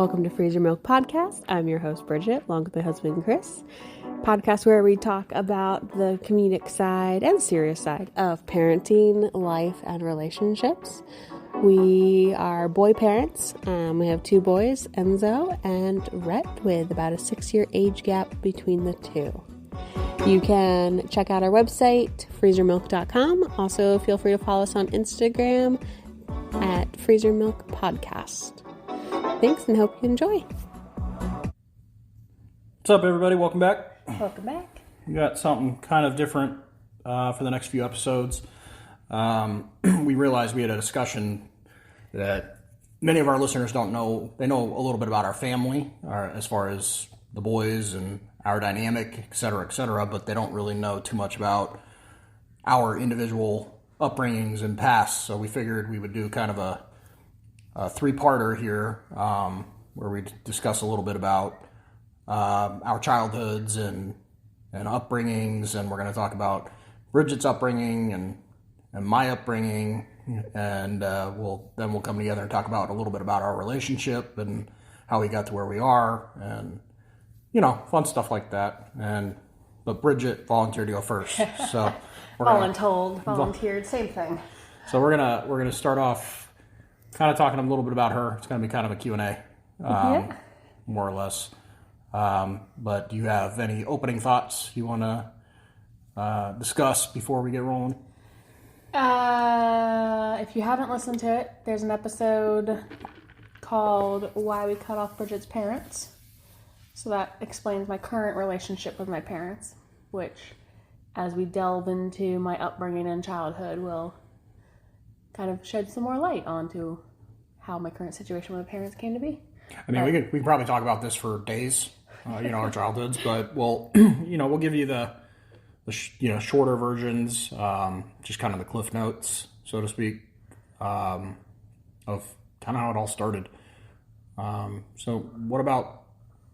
Welcome to Freezer Milk Podcast. I'm your host, Bridget, along with my husband, Chris. Podcast where we talk about the comedic side and serious side of parenting, life, and relationships. We are boy parents. We have two boys, Enzo and Rhett, with about a 6-year age gap between the two. You can check out our website, freezermilk.com. Also, feel free to follow us on Instagram at Freezer Milk Podcast. Thanks and hope you enjoy. What's up, everybody? Welcome back. Welcome back. We got something kind of different for the next few episodes. We realized we had a discussion that many of our listeners don't know. They know a little bit about our family, as far as the boys and our dynamic, et cetera, but they don't really know too much about our individual upbringings and past. So we figured we would do kind of a three-parter here, where we discuss a little bit about our childhoods and upbringings, and we're going to talk about Bridget's upbringing and my upbringing, and we'll come together and talk about a little bit about our relationship and how we got to where we are, and fun stuff like that. But Bridget volunteered to go first, so volunteered, same thing. So we're gonna start off kind of talking a little bit about her. It's gonna be kind of a Q&A, more or less. But do you have any opening thoughts you want to discuss before we get rolling? If you haven't listened to it, there's an episode called Why We Cut Off Bridget's Parents. So that explains my current relationship with my parents, which, as we delve into my upbringing and childhood, will kind of shed some more light onto how my current situation with my parents came to be. I mean, we could probably talk about this for days, our childhoods, but we'll give you the shorter versions, just kind of the cliff notes, so to speak, of kind of how it all started.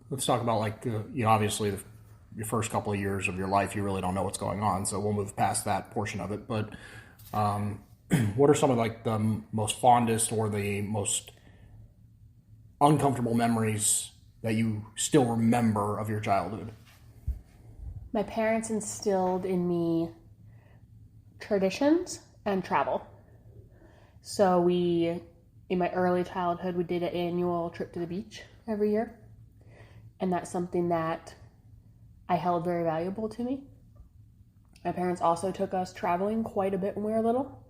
Let's talk about obviously your first couple of years of your life, you really don't know what's going on, so we'll move past that portion of it. But what are some of the most fondest or the most uncomfortable memories that you still remember of your childhood? My parents instilled in me traditions and travel. So in my early childhood, we did an annual trip to the beach every year. And that's something that I held very valuable to me. My parents also took us traveling quite a bit when we were little,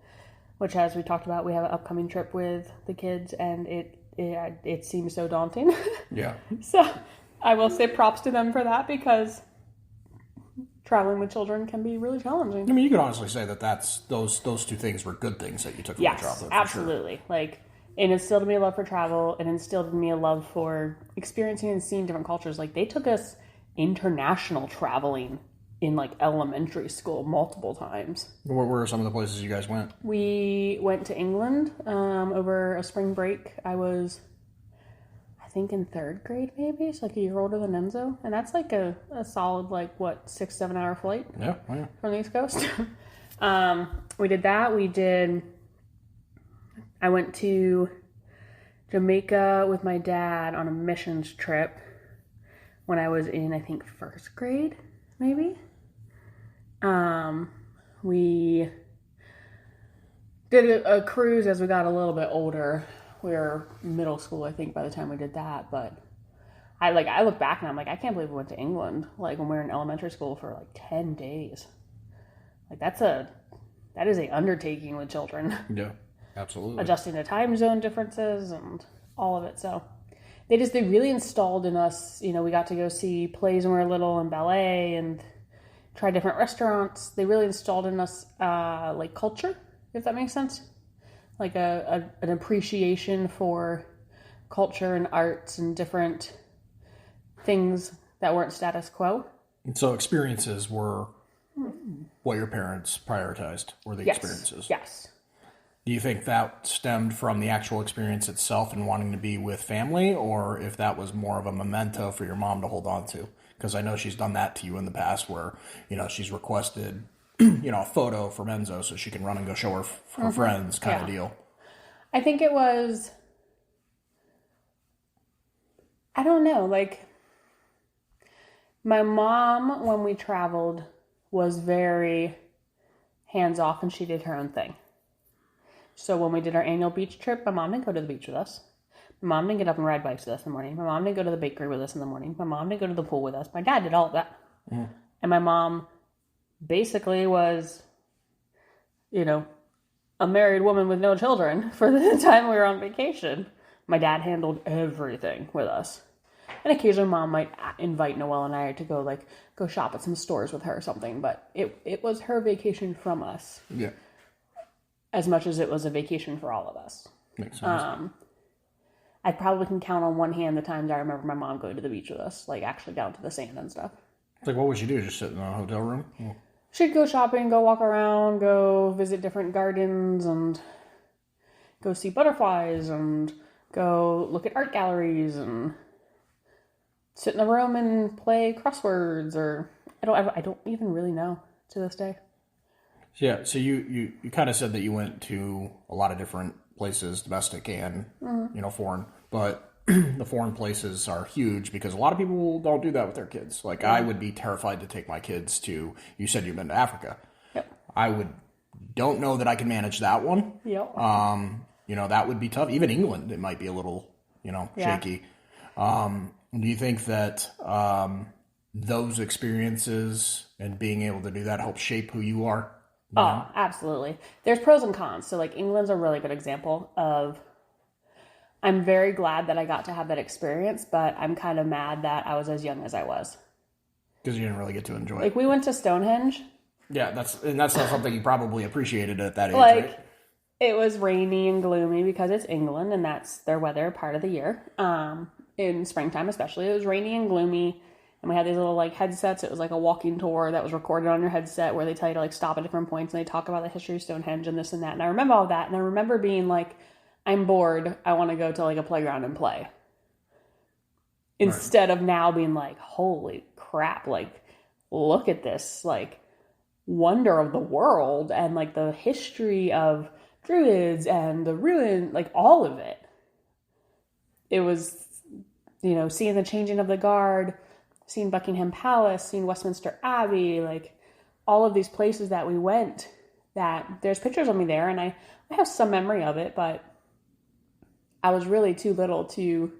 which, as we talked about, we have an upcoming trip with the kids, and it seems so daunting. Yeah. So I will say props to them for that, because traveling with children can be really challenging. I mean, you could honestly say that those two things were good things that you took from your childhood. Yes, absolutely. Sure. It instilled in me a love for travel, and instilled in me a love for experiencing and seeing different cultures. They took us international traveling in elementary school multiple times. What were some of the places you guys went? We went to England over a spring break. I was, I think, in 3rd grade maybe, so a year older than Enzo. And that's a solid 6-7 hour flight. Yeah. From the East Coast. We did that. I went to Jamaica with my dad on a missions trip when I was in, I think, 1st grade, maybe. We did a cruise as we got a little bit older. We were middle school, I think, by the time we did that. But I look back and I'm I can't believe we went to England, when we were in elementary school for 10 days. That is a undertaking with children. Yeah. Absolutely. Adjusting to time zone differences and all of it. So they really installed in us, we got to go see plays when we were little and ballet and try different restaurants. They really installed in us culture, if that makes sense. An appreciation for culture and arts and different things that weren't status quo. So experiences were what your parents prioritized, were the experiences? Yes. Do you think that stemmed from the actual experience itself and wanting to be with family, or if that was more of a memento for your mom to hold on to? Because I know she's done that to you in the past where, she's requested, a photo from Enzo so she can run and go show her friends kind of deal. I think it was I don't know, like, my mom, when we traveled, was very hands-off, and she did her own thing. So when we did our annual beach trip, my mom didn't go to the beach with us. My mom didn't get up and ride bikes with us in the morning. My mom didn't go to the bakery with us in the morning. My mom didn't go to the pool with us. My dad did all of that. Mm. And my mom basically was, a married woman with no children for the time we were on vacation. My dad handled everything with us. And occasionally mom might invite Noelle and I to go shop at some stores with her or something. But it was her vacation from us. Yeah. As much as it was a vacation for all of us. Makes sense. I probably can count on one hand the times I remember my mom going to the beach with us, like actually down to the sand and stuff. It's like, what would you do? Just sit in a hotel room? Yeah. She'd go shopping, go walk around, go visit different gardens, and go see butterflies, and go look at art galleries, and sit in a room and play crosswords, or I don't even really know to this day. Yeah, so you kind of said that you went to a lot of different places, domestic and, foreign, but the foreign places are huge because a lot of people don't do that with their kids. Like, I would be terrified to take my kids to, you said you've been to Africa. Yep. Don't know that I can manage that one. Yep. That would be tough. Even England, it might be a little, shaky. Do you think that those experiences and being able to do that help shape who you are? Oh, absolutely. There's pros and cons. So, like, England's a really good example of, I'm very glad that I got to have that experience, but I'm kind of mad that I was as young as I was. Because you didn't really get to enjoy it. Like, we went to Stonehenge. Yeah, that's not something you probably appreciated at that age, right? It was rainy and gloomy because it's England, and that's their weather part of the year. In springtime especially, it was rainy and gloomy. And we had these little, headsets. It was like a walking tour that was recorded on your headset where they tell you to, stop at different points and they talk about the history of Stonehenge and this and that. And I remember all that. And I remember being like, I'm bored. I want to go to, a playground and play. Instead of now being like, holy crap, look at this, wonder of the world and, the history of Druids and the ruin, all of it. It was, seeing the changing of the guard, seeing Buckingham Palace, seeing Westminster Abbey, all of these places that we went, that there's pictures of me there, and I have some memory of it, but I was really too little to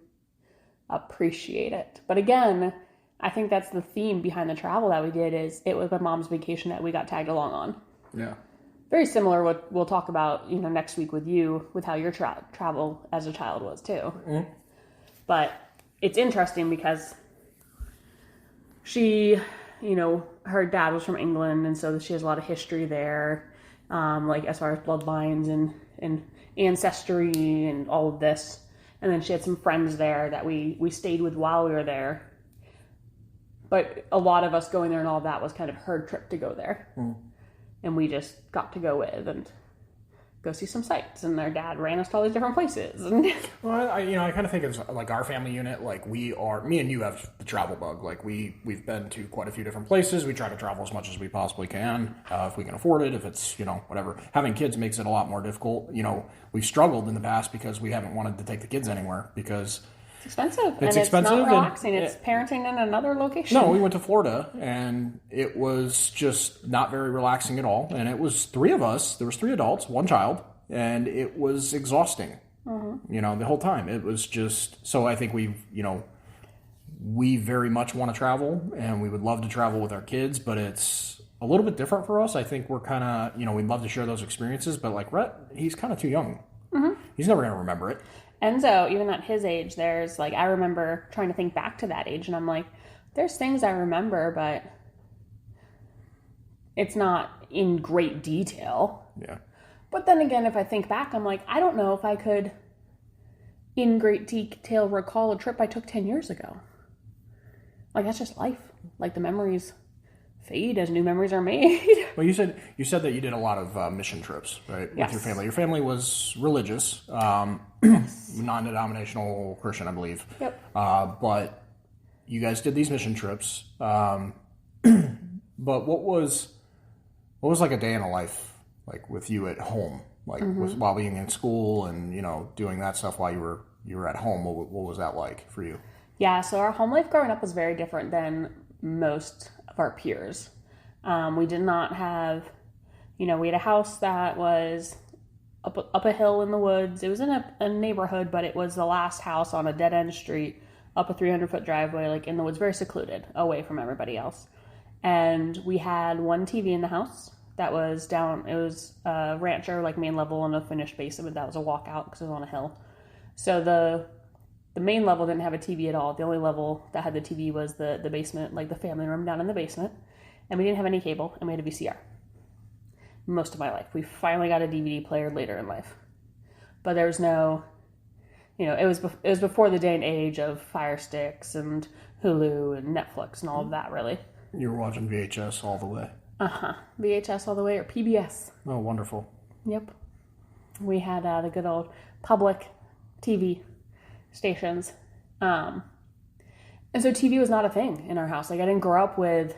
appreciate it. But again, I think that's the theme behind the travel that we did, is it was my mom's vacation that we got tagged along on. Yeah. Very similar what we'll talk about, next week with you, with how your travel as a child was too. Mm-hmm. But it's interesting because she, her dad was from England, and so she has a lot of history there, as far as bloodlines and ancestry and all of this. And then she had some friends there that we stayed with while we were there. But a lot of us going there and all that was kind of her trip to go there. Mm. And we just got to go with and go see some sights, and their dad ran us to all these different places. Well, I kind of think it's our family unit. Me and you have the travel bug. We've been to quite a few different places. We try to travel as much as we possibly can, if we can afford it. If it's whatever. Having kids makes it a lot more difficult. We've struggled in the past because we haven't wanted to take the kids anywhere because it's expensive. It's and expensive. It's not relaxing. It's parenting in another location. No, we went to Florida, and it was just not very relaxing at all. And it was 3 of us. There was 3 adults, 1 child, and it was exhausting. Mm-hmm. The whole time. It was just, so I think we very much want to travel, and we would love to travel with our kids, but it's a little bit different for us. I think we're kind of, we'd love to share those experiences, but Rhett, he's kind of too young. Mm-hmm. He's never going to remember it. Enzo, even at his age, there's I remember trying to think back to that age, and I'm like, there's things I remember, but it's not in great detail. Yeah. But then again, if I think back, I'm like, I don't know if I could, in great detail, recall a trip I took 10 years ago. That's just life. The memories fade as new memories are made. Well, you said that you did a lot of mission trips, right? Yes. With your family. Your family was religious, non-denominational Christian, I believe. Yep. But you guys did these mission trips. But what was a day in a life with you at home, while being in school and doing that stuff while you were at home? What was that like for you? Yeah, so our home life growing up was very different than most of our peers. We did not have, we had a house that was up a hill in the woods. It was in a neighborhood, but it was the last house on a dead-end street, up a 300-foot driveway, like in the woods, very secluded, away from everybody else. And we had one TV in the house that was down. It was a rancher, like main level, and a finished basement. That was a walkout because it was on a hill. So the main level didn't have a TV at all. The only level that had the TV was the basement, like the family room down in the basement. And we didn't have any cable, and we had a VCR. Most of my life. We finally got a DVD player later in life. But there was no, it was before the day and age of Fire Sticks and Hulu and Netflix and all of that, really. You were watching VHS all the way. VHS all the way, or PBS. Oh, wonderful. Yep. We had the good old public TV stations. And so TV was not a thing in our house. Like, I didn't grow up with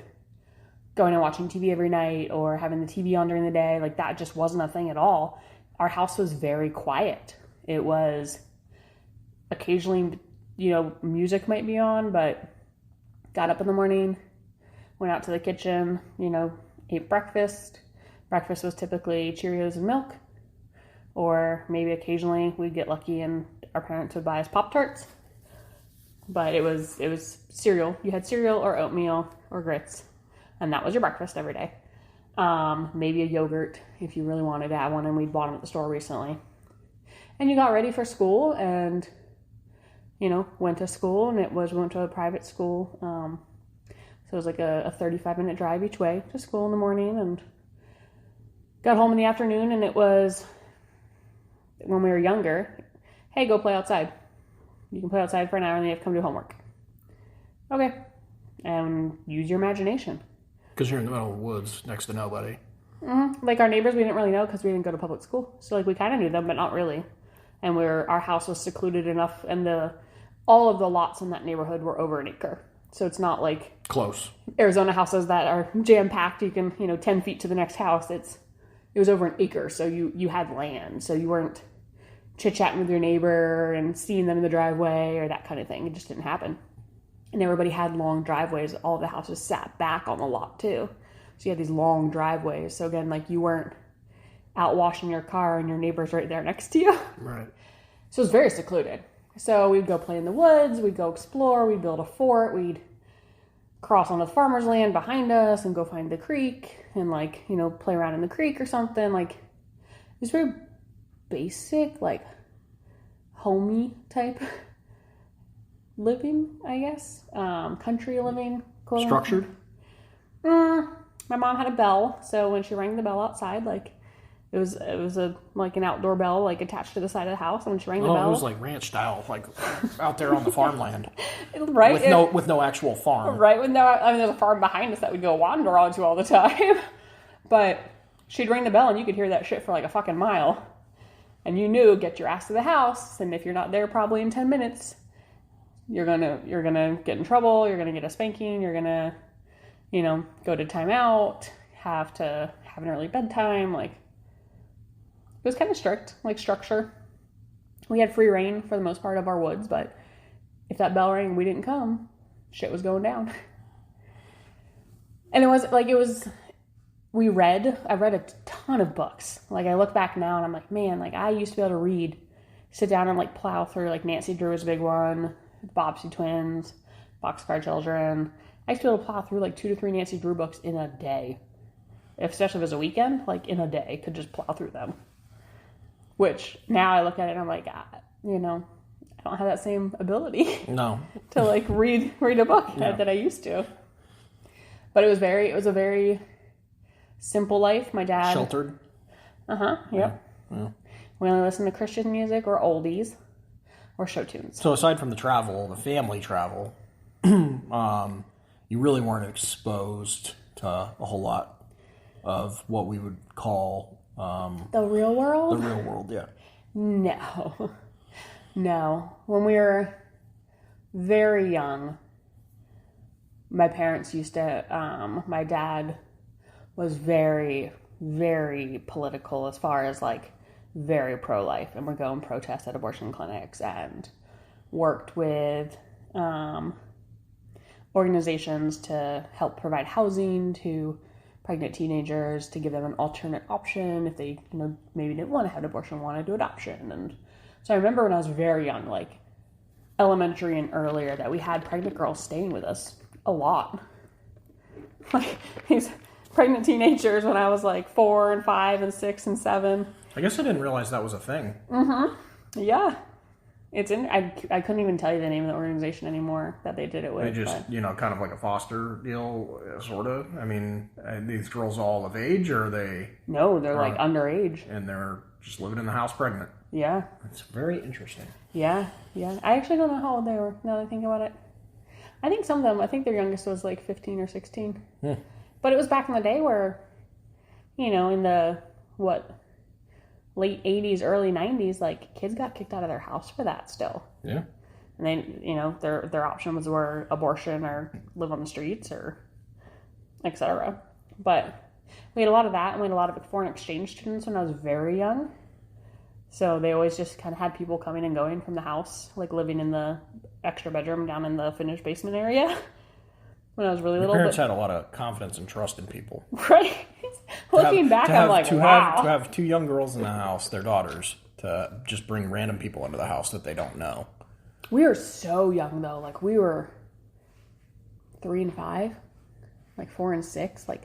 going and watching TV every night or having the TV on during the day. Like, that just wasn't a thing at all. Our house was very quiet. It was occasionally, music might be on, but got up in the morning, went out to the kitchen, ate breakfast. Breakfast was typically Cheerios and milk, or maybe occasionally we'd get lucky and our parents would buy us Pop-Tarts. But it was cereal. You had cereal or oatmeal or grits, and that was your breakfast every day. Maybe a yogurt if you really wanted to have one, and we bought them at the store recently. And you got ready for school and, went to school, and we went to a private school. So it was like a 35-minute drive each way to school in the morning, and got home in the afternoon, and it was, when we were younger, hey, go play outside. You can play outside for an hour and then you have to come do homework. Okay. And use your imagination. Because you're in the middle of the woods next to nobody. Mm-hmm. Like, our neighbors, we didn't really know because we didn't go to public school. So, like, we kind of knew them, but not really. And our house was secluded enough, and all of the lots in that neighborhood were over an acre. So it's not like close Arizona houses that are jam-packed. You can, 10 feet to the next house. It was over an acre, so you had land. So you weren't chit-chatting with your neighbor and seeing them in the driveway or that kind of thing. It just didn't happen. And everybody had long driveways. All of the houses sat back on the lot too. So you had these long driveways. So again, like, you weren't out washing your car and your neighbor's right there next to you. Right. So it was very secluded. So we'd go play in the woods, we'd go explore, we'd build a fort, we'd cross on the farmer's land behind us and go find the creek and, like, play around in the creek or something. Like, it was very basic, like, homey type living, I guess. Country living. Structured? My mom had a bell, so when she rang the bell outside, like, it was an outdoor bell, like, attached to the side of the house, and when she rang the bell, it was like ranch style, like out there on the farmland, right? With no actual farm, right? There's a farm behind us that we'd go wander onto all the time, but she'd ring the bell, and you could hear that shit for like a fucking mile, and you knew, get your ass to the house, and if you're not there probably in 10 minutes, you're gonna get in trouble, you're gonna get a spanking, you're gonna, go to timeout, have to have an early bedtime, like. It was kind of strict, like, structure. We had free reign for the most part of our woods, but if that bell rang and we didn't come, shit was going down. And I read a ton of books. Like, I look back now and I'm like, man, like, I used to be able to read, sit down and, like, plow through, like, Nancy Drew was a big one, the Bobbsey Twins, Boxcar Children. I used to be able to plow through, like, 2 to 3 Nancy Drew books in a day. Especially if it was a weekend, like, in a day, could just plow through them. Which, now I look at it and I'm like, I don't have that same ability. No. to, like, read a book that I used to. But it was a very simple life. My dad... Sheltered? Yep. Yeah. We only listened to Christian music or oldies or show tunes. So aside from the family travel, you really weren't exposed to a whole lot of what we would call... the real world? The real world, yeah. No. When we were very young, my parents used to, my dad was very, very political as far as, like, very pro-life, and would go and protest at abortion clinics and worked with organizations to help provide housing to pregnant teenagers, to give them an alternate option if they, maybe didn't want to have an abortion, wanted to do adoption. And so I remember when I was very young, like elementary and earlier, that we had pregnant girls staying with us a lot. Like these pregnant teenagers when I was like 4 and 5 and 6 and 7. I guess I didn't realize that was a thing. Yeah. It's in. I couldn't even tell you the name of the organization anymore that they did it with. They just, kind of like a foster deal, sort of. I mean, these girls all of age, or are they? No, they're like underage. And they're just living in the house pregnant. Yeah. That's very interesting. Yeah. I actually don't know how old they were, now that I think about it. I think some of them, their youngest was like 15 or 16. Yeah. But it was back in the day where, in the, late 80s, early 90s, like, kids got kicked out of their house for that still. Yeah. And then, their options were abortion or live on the streets or et cetera. But we had a lot of that, and we had a lot of foreign exchange students when I was very young. So they always just kind of had people coming and going from the house, like living in the extra bedroom down in the finished basement area when I was really little. Parents had a lot of confidence and trust in people. Right? Looking back, I'm like, wow. To have 2 young girls in the house, their daughters, to just bring random people into the house that they don't know. We were so young, though. Like, we were 3 and 5, like 4 and 6, like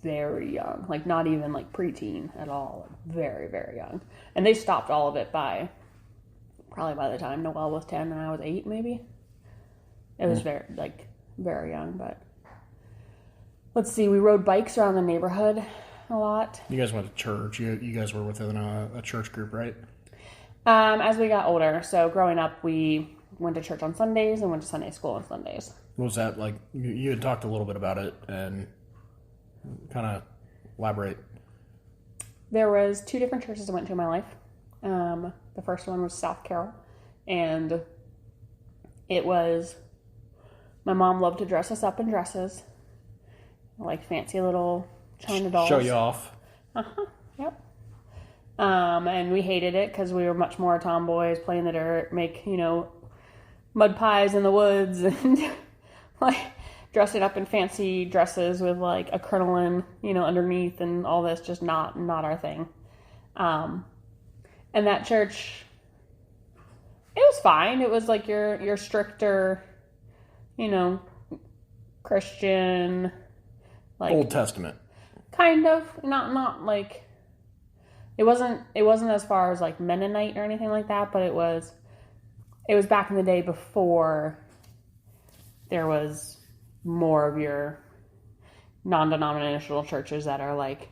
very young. Like, not even like preteen at all. Like, very, very young. And they stopped all of it probably by the time Noelle was 10 and I was 8, maybe. It was very young, but let's see. We rode bikes around the neighborhood a lot. You guys went to church. You guys were within a church group, right? As we got older. So growing up, we went to church on Sundays and went to Sunday school on Sundays. What was that like? You had talked a little bit about it, and kind of elaborate. There was 2 different churches I went to in my life. The first one was South Carroll, and it was, my mom loved to dress us up in dresses, like fancy little China dolls. Show you off. Yep. And we hated it because we were much more tomboys, play in the dirt, make, mud pies in the woods, and like dressing up in fancy dresses with like a crinoline, underneath and all this, just not our thing. And that church, it was fine. It was like your stricter, Christian, like Old Testament. kind of, not like, it wasn't as far as like Mennonite or anything like that, but it was back in the day before there was more of your non-denominational churches that are like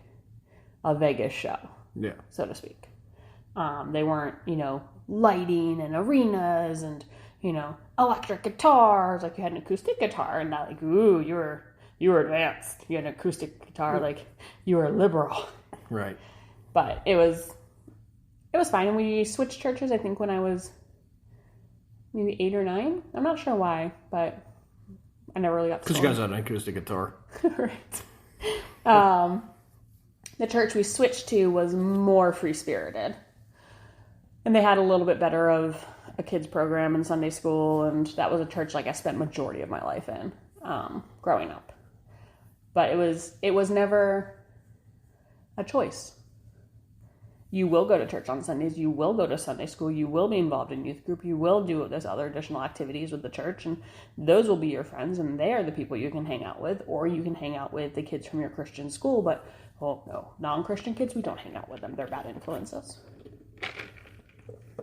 a Vegas show, so to speak. They weren't, lighting and arenas and, electric guitars. Like, you had an acoustic guitar and not like, ooh, you were advanced. You had an acoustic guitar, like you were liberal. Right. But it was fine. And we switched churches, I think, when I was maybe 8 or 9. I'm not sure why, but I never really got to. Because you guys had an acoustic guitar. Right. The church we switched to was more free-spirited. And they had a little bit better of a kids program in Sunday school. And that was a church like I spent majority of my life in growing up. But it was never a choice. You will go to church on Sundays. You will go to Sunday school. You will be involved in youth group. You will do those other additional activities with the church. And those will be your friends. And they are the people you can hang out with. Or you can hang out with the kids from your Christian school. But, no, non-Christian kids, we don't hang out with them. They're bad influences.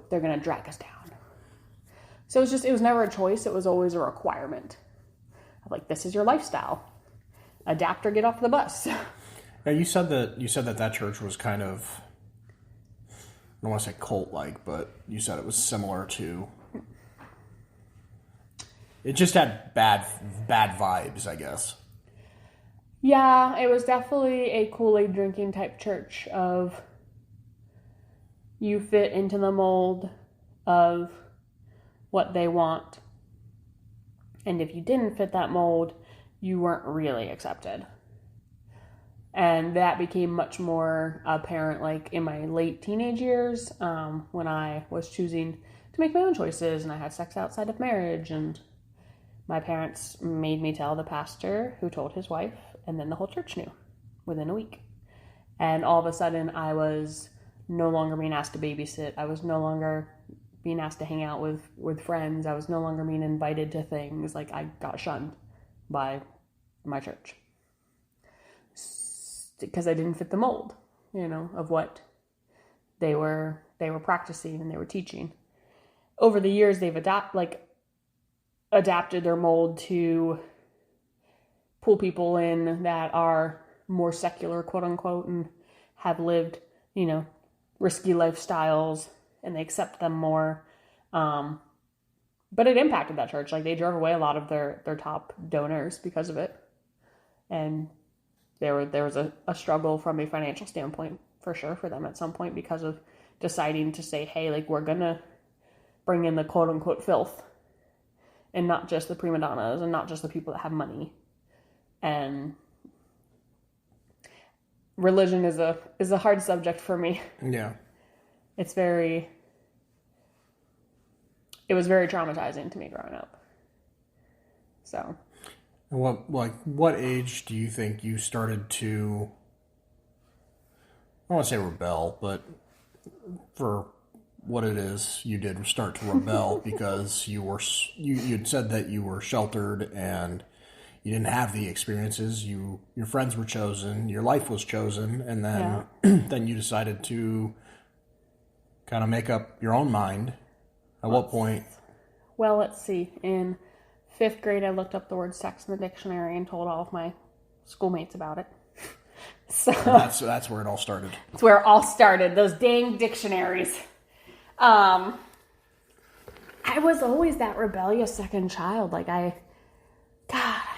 They're going to drag us down. So it was never a choice. It was always a requirement. Like, this is your lifestyle. Adapt or get off the bus. Now, you said that church was kind of, I don't want to say cult-like, but you said it was similar to, it just had bad vibes, I guess. Yeah, it was definitely a Kool-Aid drinking type church of, you fit into the mold of what they want. And if you didn't fit that mold, you weren't really accepted. And that became much more apparent like in my late teenage years, when I was choosing to make my own choices and I had sex outside of marriage and My parents made me tell the pastor, who told his wife, and then the whole church knew within a week. And all of a sudden, I was no longer being asked to babysit. I was no longer being asked to hang out with friends. I was no longer being invited to things. Like, I got shunned by my church because I didn't fit the mold, of what they were practicing and they were teaching. Over the years, they've adapted their mold to pull people in that are more secular, quote unquote, and have lived, risky lifestyles, and they accept them more. But it impacted that church. Like, they drove away a lot of their top donors because of it. And there was a struggle from a financial standpoint, for sure, for them at some point, because of deciding to say, hey, like, we're going to bring in the quote unquote filth and not just the prima donnas and not just the people that have money. And religion is a hard subject for me. Yeah. It was very traumatizing to me growing up. So. What age do you think you started to, I don't want to say rebel, but for what it is you did start to rebel because you'd said that you were sheltered and you didn't have the experiences. Your friends were chosen, your life was chosen, and then then you decided to kind of make up your own mind. At what point? Well, let's see. In 5th grade, I looked up the word sex in the dictionary and told all of my schoolmates about it. So that's where it all started. That's where it all started. Those dang dictionaries. I was always that rebellious second child. Like, I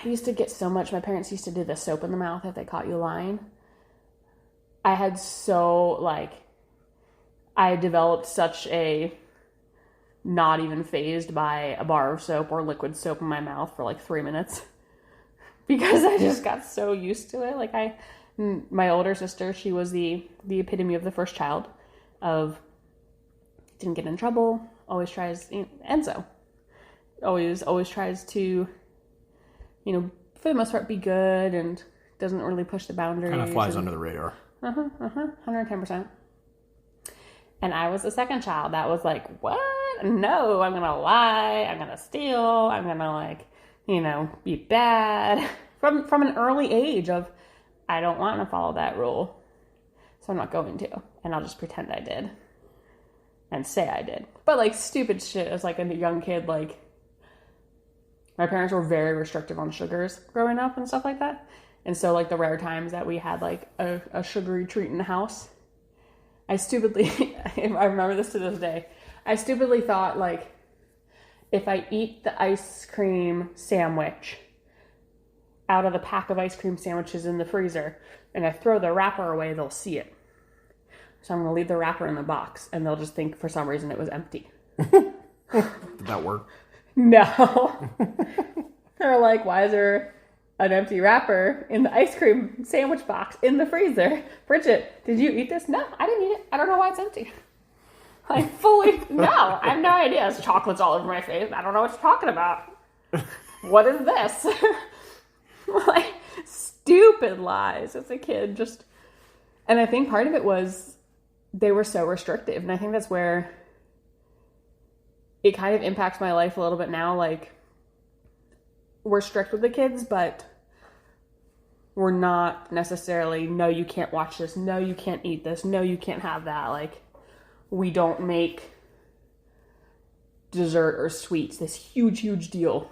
used to get so much. My parents used to do the soap in the mouth if they caught you lying. I developed such a not even fazed by a bar of soap or liquid soap in my mouth for like 3 minutes because I just got so used to it. Like, my older sister, she was the epitome of the first child of didn't get in trouble, always tries, Enzo, always tries to, for the most part, be good and doesn't really push the boundaries. Kind of flies under the radar. 110%. And I was the second child that was like, what? No, I'm going to lie. I'm going to steal. I'm going to be bad. From an early age of, I don't want to follow that rule. So I'm not going to. And I'll just pretend I did. And say I did. But like stupid shit as like a young kid, like my parents were very restrictive on sugars growing up and stuff like that. And so like the rare times that we had like a sugary treat in the house, I stupidly, I remember this to this day, I stupidly thought, like, if I eat the ice cream sandwich out of the pack of ice cream sandwiches in the freezer and I throw the wrapper away, they'll see it. So I'm going to leave the wrapper in the box and they'll just think for some reason it was empty. Did that work? No. They're like, why is there an empty wrapper in the ice cream sandwich box in the freezer? Bridget, did you eat this? No, I didn't eat it. I don't know why it's empty. Like, no, I have no idea. It's chocolate's all over my face. I don't know what you're talking about. What is this? Like, stupid lies as a kid. And I think part of it was they were so restrictive. And I think that's where it kind of impacts my life a little bit now. Like, we're strict with the kids, but we're not necessarily, no, you can't watch this. No, you can't eat this. No, you can't have that. Like, we don't make dessert or sweets this huge, huge deal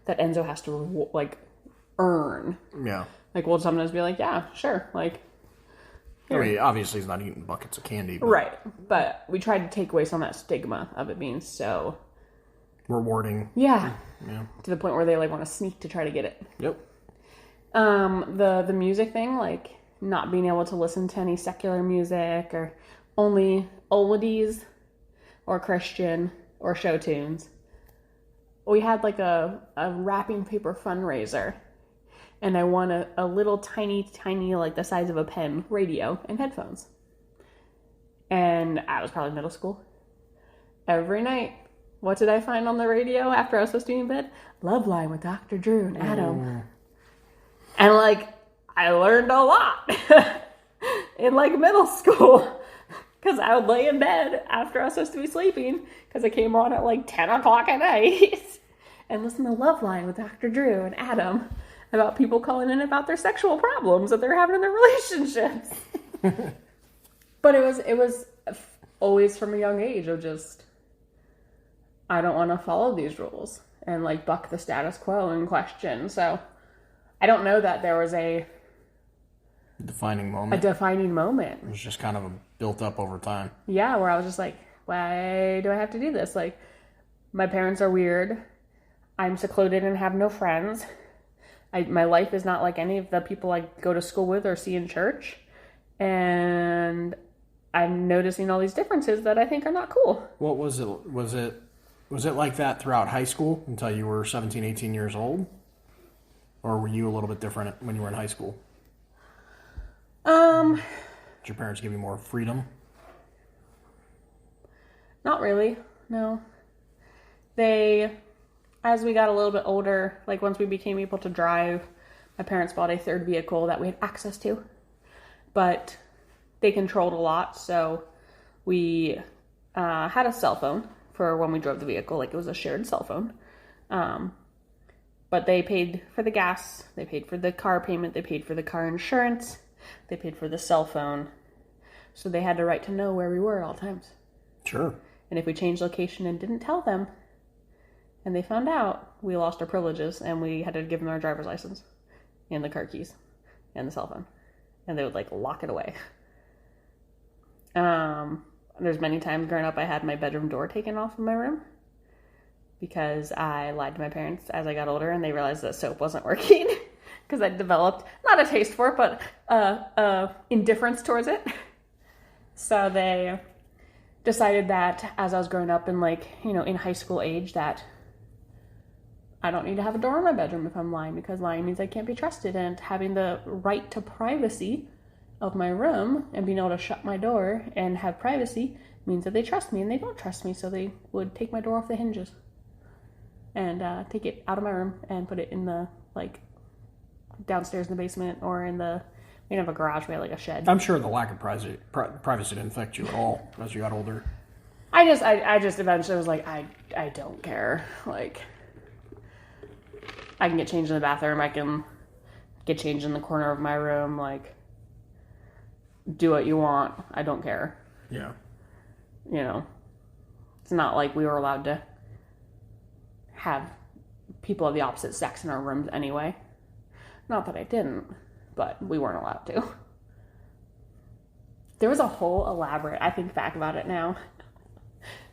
that Enzo has to, like, earn. Yeah. Like, we'll sometimes be like, yeah, sure. Like, here. I mean, obviously he's not eating buckets of candy. But... Right. But we tried to take away some of that stigma of it being so... rewarding. Yeah. Yeah. To the point where they, like, want to sneak to try to get it. Yep. The music thing, like, not being able to listen to any secular music or only oldies or Christian or show tunes. We had like a wrapping paper fundraiser and I won a little tiny, like the size of a pen radio and headphones. And I was probably middle school. Every night what did I find on the radio after I was supposed to be in bed? Love Line with Dr. Drew and Adam. And like, I learned a lot in like middle school because I would lay in bed after I was supposed to be sleeping because it came on at like 10 o'clock at night and listen to Love Line with Dr. Drew and Adam about people calling in about their sexual problems that they're having in their relationships. But it was always from a young age of just, I don't want to follow these rules and like buck the status quo and question. So I don't know that there was a defining moment. A defining moment. It was just kind of built up over time. Yeah, where I was just like, why do I have to do this? Like, my parents are weird. I'm secluded and have no friends. My life is not like any of the people I go to school with or see in church. And I'm noticing all these differences that I think are not cool. What was it? Was it like that throughout high school until you were 17, 18 years old? Or were you a little bit different when you were in high school? Did your parents give you more freedom? Not really, no. As we got a little bit older, like once we became able to drive, my parents bought a third vehicle that we had access to. But they controlled a lot, so we had a cell phone for when we drove the vehicle, like it was a shared cell phone. But they paid for the gas, they paid for the car payment, they paid for the car insurance, they paid for the cell phone. So they had the right to know where we were at all times. Sure. And if we changed location and didn't tell them, and they found out, we lost our privileges, and we had to give them our driver's license, and the car keys, and the cell phone. And they would, like, lock it away. There's many times growing up I had my bedroom door taken off of my room because I lied to my parents as I got older, and they realized that soap wasn't working because I developed, not a taste for it, but indifference towards it. So they decided that as I was growing up and, like, you know, in high school age, that I don't need to have a door in my bedroom if I'm lying, because lying means I can't be trusted, and having the right to privacy of my room and being able to shut my door and have privacy means that they trust me, and they don't trust me, so they would take my door off the hinges and take it out of my room and put it in the, like, downstairs in the basement or in the, we didn't have a garage, we had like a shed. I'm sure the lack of privacy didn't affect you at all as you got older. I just eventually was like, I don't care. Like, I can get changed in the bathroom. I can get changed in the corner of my room. Like, do what you want. I don't care. Yeah. You know, it's not like we were allowed to have people of the opposite sex in our rooms anyway. Not that I didn't, but we weren't allowed to. There was a whole elaborate, I think back about it now.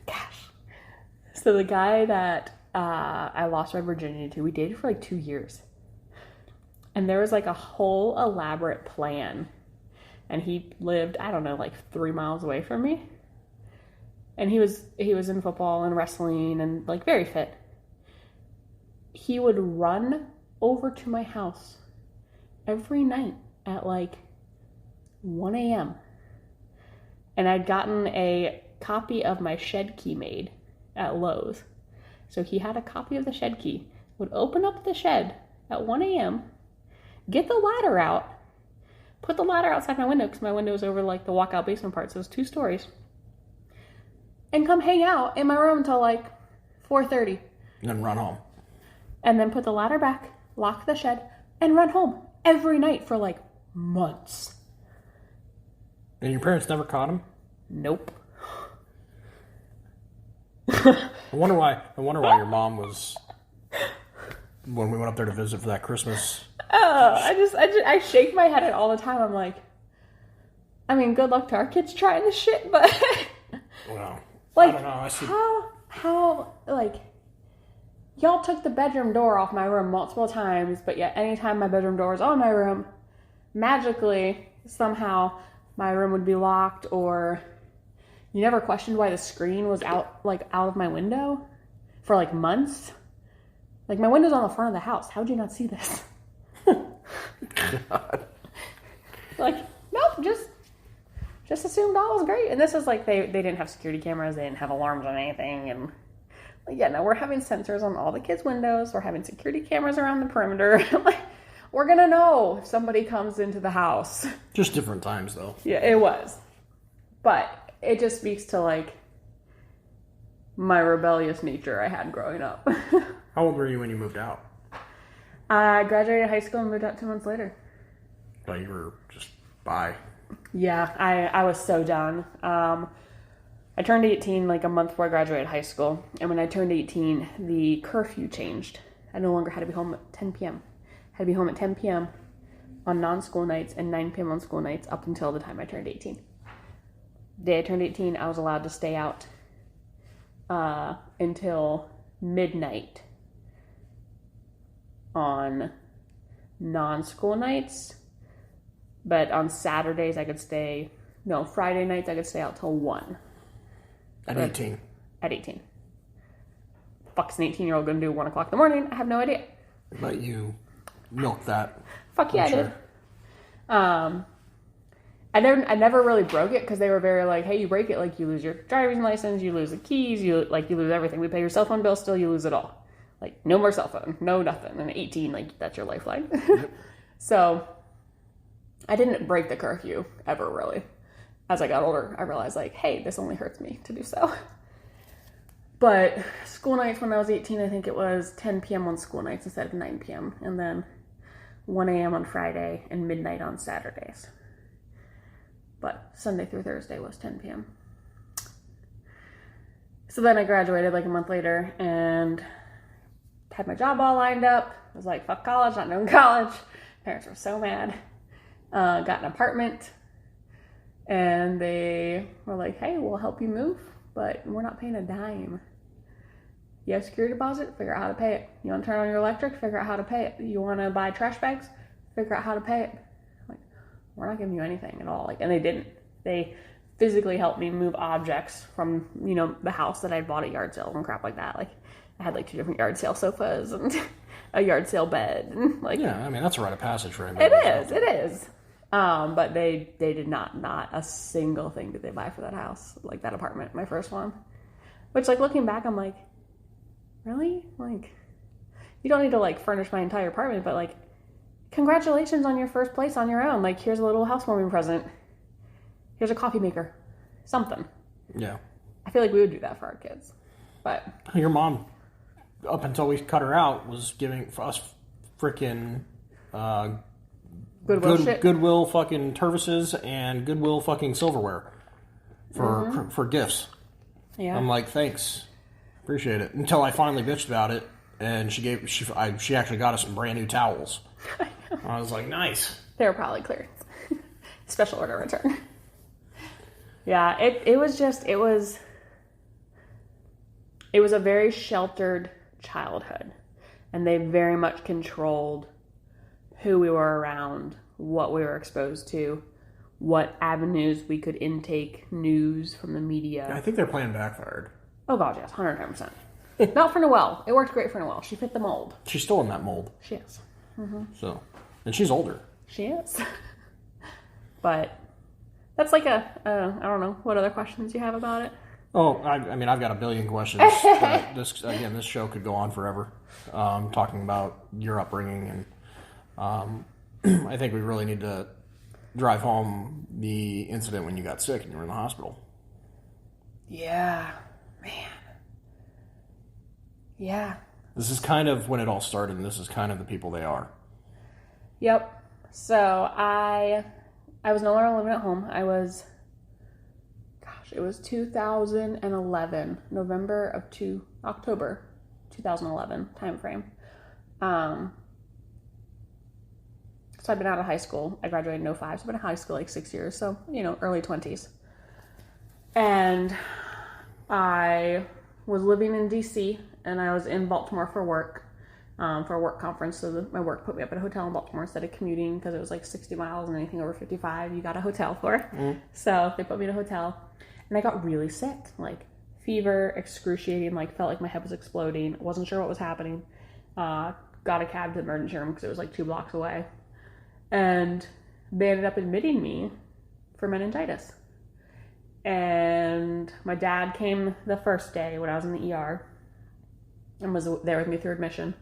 Gosh. So the guy that I lost my virginity to, we dated for like 2 years. And there was like a whole elaborate plan. And he lived, I don't know, like 3 miles away from me. And he was in football and wrestling and like very fit. He would run over to my house every night at like 1 a.m. And I'd gotten a copy of my shed key made at Lowe's. So he had a copy of the shed key, would open up the shed at 1 a.m., get the ladder out, put the ladder outside my window, because my window was over like the walkout basement part, so it was 2 stories, and come hang out in my room until like 4:30. And then run home. And then put the ladder back, lock the shed, and run home every night for like months. And your parents never caught him? Nope. I wonder why your mom was, when we went up there to visit for that Christmas. Oh, I shake my head at it all the time. I'm like, I mean, good luck to our kids trying this shit, but well, like, I don't know. I see. How, like, y'all took the bedroom door off my room multiple times, but yet anytime my bedroom door was on my room, magically, somehow, my room would be locked, or you never questioned why the screen was out of my window for like months. Like, my window's on the front of the house. How'd you not see this? God. Like, nope, just assumed all was great. And this is like, they didn't have security cameras, they didn't have alarms on anything, and Yeah, no, we're having sensors on all the kids' windows. We're having security cameras around the perimeter. Like, we're going to know if somebody comes into the house. Just different times, though. Yeah, it was. But it just speaks to, like, my rebellious nature I had growing up. How old were you when you moved out? I graduated high school and moved out 2 months later. But you were just bye. Yeah, I was so done. I turned 18 like a month before I graduated high school. And when I turned 18, the curfew changed. I no longer had to be home at 10 p.m. I had to be home at 10 p.m. on non-school nights and 9 p.m. on school nights up until the time I turned 18. The day I turned 18, I was allowed to stay out until midnight on non-school nights. But on Saturdays, Friday nights, I could stay out till 1. At 18. At 18. Fuck's an 18-year-old going to do 1 o'clock in the morning? I have no idea. But you milked that. Fuck yeah, I did. I never really broke it because they were very like, hey, you break it, like you lose your driving license, you lose the keys, you lose everything. We pay your cell phone bill, still you lose it all. Like, no more cell phone, no nothing. And at 18, like, that's your lifeline. Yep. So I didn't break the curfew ever, really. As I got older, I realized, like, hey, this only hurts me to do so. But school nights when I was 18, I think it was 10 p.m. on school nights instead of 9 p.m. And then 1 a.m. on Friday and midnight on Saturdays. But Sunday through Thursday was 10 p.m. So then I graduated like a month later and had my job all lined up. I was like, fuck college, not doing college. Parents were so mad. Got an apartment. And they were like, hey, we'll help you move, but we're not paying a dime. You have security deposit? Figure out how to pay it. You want to turn on your electric? Figure out how to pay it. You want to buy trash bags? Figure out how to pay it. Like, we're not giving you anything at all. Like, and they didn't. They physically helped me move objects from, the house that I'd bought at yard sale and crap like that. Like, I had like 2 different yard sale sofas and a yard sale bed. And, like, yeah, I mean, that's a rite of passage for anybody. It is. But they did not a single thing did they buy for that house, like that apartment, my first one. Which, like, looking back, I'm like, really? Like, you don't need to, like, furnish my entire apartment, but, like, congratulations on your first place on your own. Like, here's a little housewarming present. Here's a coffee maker. Something. Yeah. I feel like we would do that for our kids. But your mom, up until we cut her out, was giving for us freaking Goodwill fucking services and Goodwill fucking silverware for gifts. Yeah. I'm like, thanks, appreciate it. Until I finally bitched about it, and she actually got us some brand new towels. I was like, nice. They were probably clearance. Special order return. Yeah, it was a very sheltered childhood, and they very much controlled who we were around, what we were exposed to, what avenues we could intake news from the media. I think their plan backfired. Oh god, yes, 110%. Not for Noelle. It worked great for Noelle. She fit the mold. She's still in that mold. She is. Mm-hmm. So, and she's older. She is. But that's like I don't know, what other questions you have about it? Oh, I mean, I've got a billion questions. This show could go on forever, talking about your upbringing, and I think we really need to drive home the incident when you got sick and you were in the hospital. Yeah, man. Yeah. This is kind of when it all started, and this is kind of the people they are. Yep. So I was no longer living at home. It was 2011, October 2011 time frame. So I've been out of high school. I graduated in 2005, so I've been in high school like 6 years, so, early 20s. And I was living in DC, and I was in Baltimore for work, for a work conference. So my work put me up at a hotel in Baltimore instead of commuting, because it was like 60 miles, and anything over 55 you got a hotel for. Mm. So they put me in a hotel. And I got really sick, like fever, excruciating, like felt like my head was exploding. Wasn't sure what was happening. Got a cab to the emergency room because it was like 2 blocks away. And they ended up admitting me for meningitis. And my dad came the first day when I was in the ER. and was there with me through admission.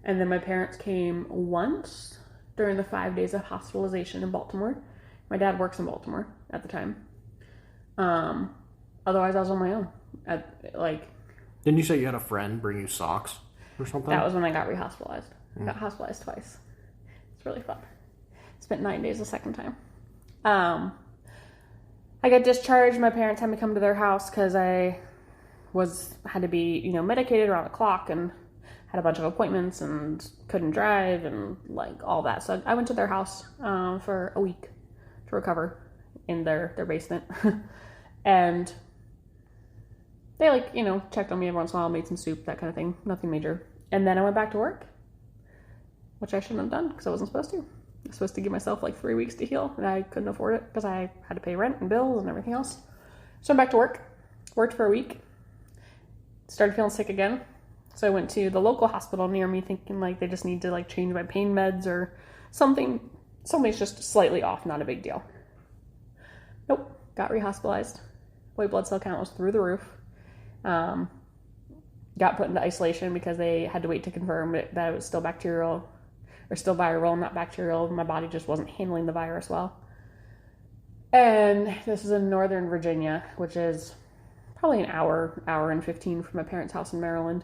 And then my parents came once during the 5 days of hospitalization in Baltimore. My dad works in Baltimore at the time. Otherwise, I was on my own. Didn't you say you had a friend bring you socks or something? That was when I got rehospitalized. I got hospitalized twice. It's really fun. Spent 9 days the second time. I got discharged. My parents had me come to their house because I had to be, medicated around the clock and had a bunch of appointments and couldn't drive and all that. So I went to their house for a week to recover in their basement. And they checked on me every once in a while, made some soup, that kind of thing. Nothing major. And then I went back to work, which I shouldn't have done because I wasn't supposed to. I was supposed to give myself 3 weeks to heal, and I couldn't afford it because I had to pay rent and bills and everything else. So I'm back to work. Worked for a week. Started feeling sick again. So I went to the local hospital near me thinking they just need to change my pain meds or something. Something's just slightly off, not a big deal. Nope. Got rehospitalized. White blood cell count was through the roof. Got put into isolation because they had to wait to confirm that it was still bacterial or still viral, not bacterial. My body just wasn't handling the virus well. And this is in Northern Virginia, which is probably an hour and 15 from my parents' house in Maryland.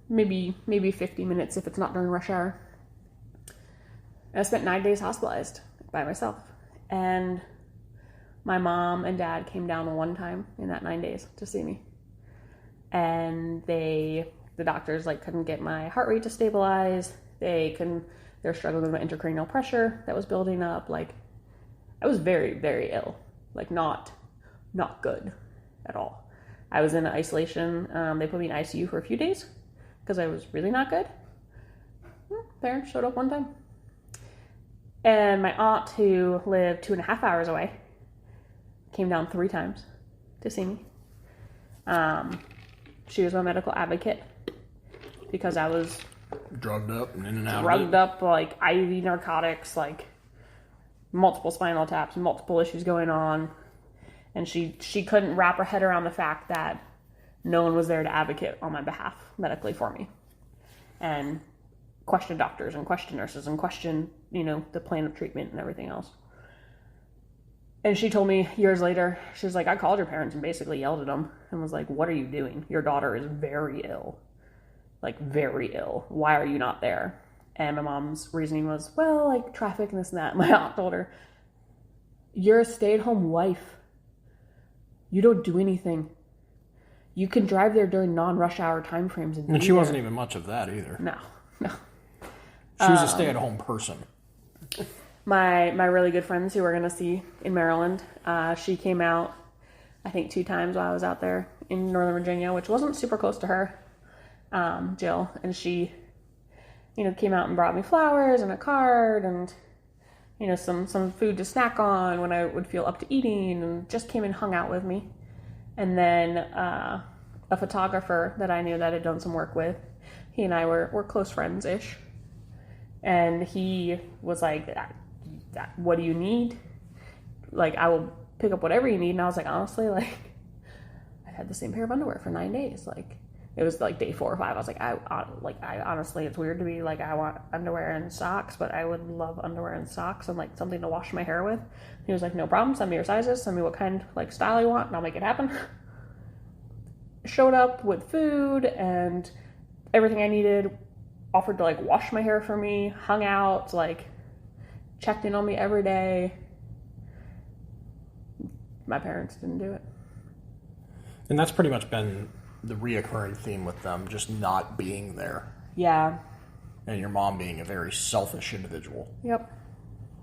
Maybe 50 minutes if it's not during rush hour. And I spent 9 days hospitalized by myself. And my mom and dad came down one time in that 9 days to see me. And the doctors couldn't get my heart rate to stabilize. They were struggling with my intracranial pressure that was building up. I was very, very ill. Not good at all. I was in isolation. They put me in ICU for a few days because I was really not good. Parents showed up one time. And my aunt, who lived 2.5 hours away, came down 3 times to see me. She was my medical advocate because I was drugged up and in and out drugged up, IV narcotics, multiple spinal taps, multiple issues going on. And she couldn't wrap her head around the fact that no one was there to advocate on my behalf medically for me. And question doctors and question nurses and question, the plan of treatment and everything else. And she told me years later, she was like, I called your parents and basically yelled at them and was like, what are you doing? Your daughter is very ill. Very ill. Why are you not there? And my mom's reasoning was, well, traffic and this and that. My aunt told her, you're a stay-at-home wife. You don't do anything. You can drive there during non-rush hour time frames. And she wasn't even much of that either. No. She was a stay-at-home person. My really good friends who we're going to see in Maryland, she came out, I think 2 times while I was out there in Northern Virginia, which wasn't super close to her, Jill. And she, came out and brought me flowers and a card and, some food to snack on when I would feel up to eating, and just came and hung out with me. And then a photographer that I knew that I'd done some work with, he and I were close friends-ish. And he was like, what do you need? I will pick up whatever you need. And I was like, honestly, I've had the same pair of underwear for 9 days. It was day 4 or 5. I was I honestly, it's weird to be I want underwear and socks, but I would love underwear and socks and something to wash my hair with. He was like, no problem. Send me your sizes. Send me what kind, style you want, and I'll make it happen. Showed up with food and everything I needed. Offered to wash my hair for me, hung out, checked in on me every day. My parents didn't do it. And that's pretty much been the reoccurring theme with them, just not being there. Yeah. And your mom being a very selfish individual. Yep.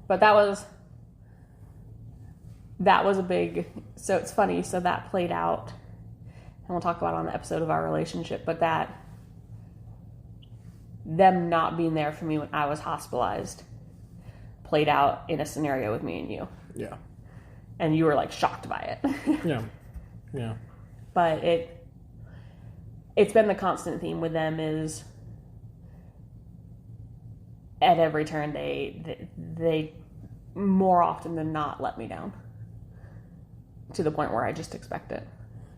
But that was a big, so it's funny, so that played out, and we'll talk about it on the episode of our relationship, but them not being there for me when I was hospitalized played out in a scenario with me and you. Yeah. And you were shocked by it. Yeah. But it's been the constant theme with them is at every turn they more often than not let me down to the point where I just expect it.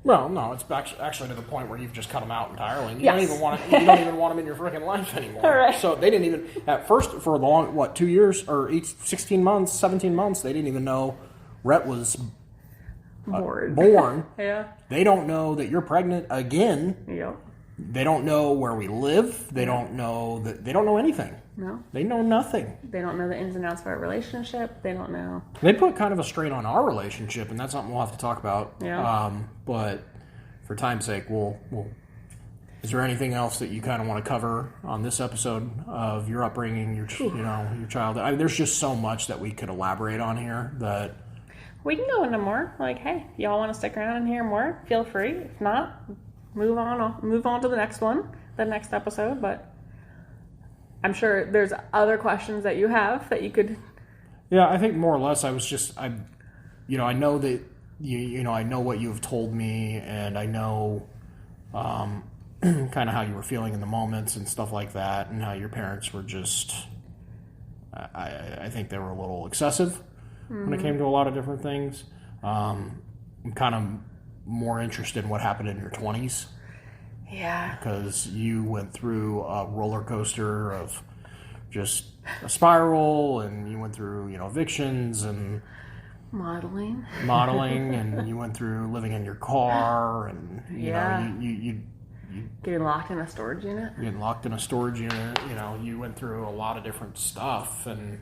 Well, no, it's actually to the point where you've just cut them out entirely. You Yes. don't even want you don't even want them in your freaking life anymore. All right. So they didn't even at first for a long 2 years or 16 months, 17 months. They didn't even know Rhett was born. Yeah. They don't know that you're pregnant again. Yep. They don't know where we live. They don't know that. They don't know anything. No. They know nothing. They don't know the ins and outs of our relationship. They don't know. They put kind of a strain on our relationship, and that's something we'll have to talk about. Yeah. But for time's sake, we'll. Is there anything else that you kind of want to cover on this episode of your upbringing, your childhood? I mean, there's just so much that we could elaborate on here that. We can go into more. Like, hey, y'all want to stick around and hear more? Feel free. If not, move on to the next one, the next episode. But I'm sure there's other questions that you have that you could. Yeah, I think more or less I know that I know what you've told me, and I know kind of how you were feeling in the moments and stuff like that, and how your parents were just. I think they were a little excessive when it came to a lot of different things. I'm kind of more interested in what happened in your 20s. Yeah. Because you went through a roller coaster of just a spiral, and you went through, evictions and modeling, and you went through living in your car, and you getting locked in a storage unit. Getting locked in a storage unit. You went through a lot of different stuff, and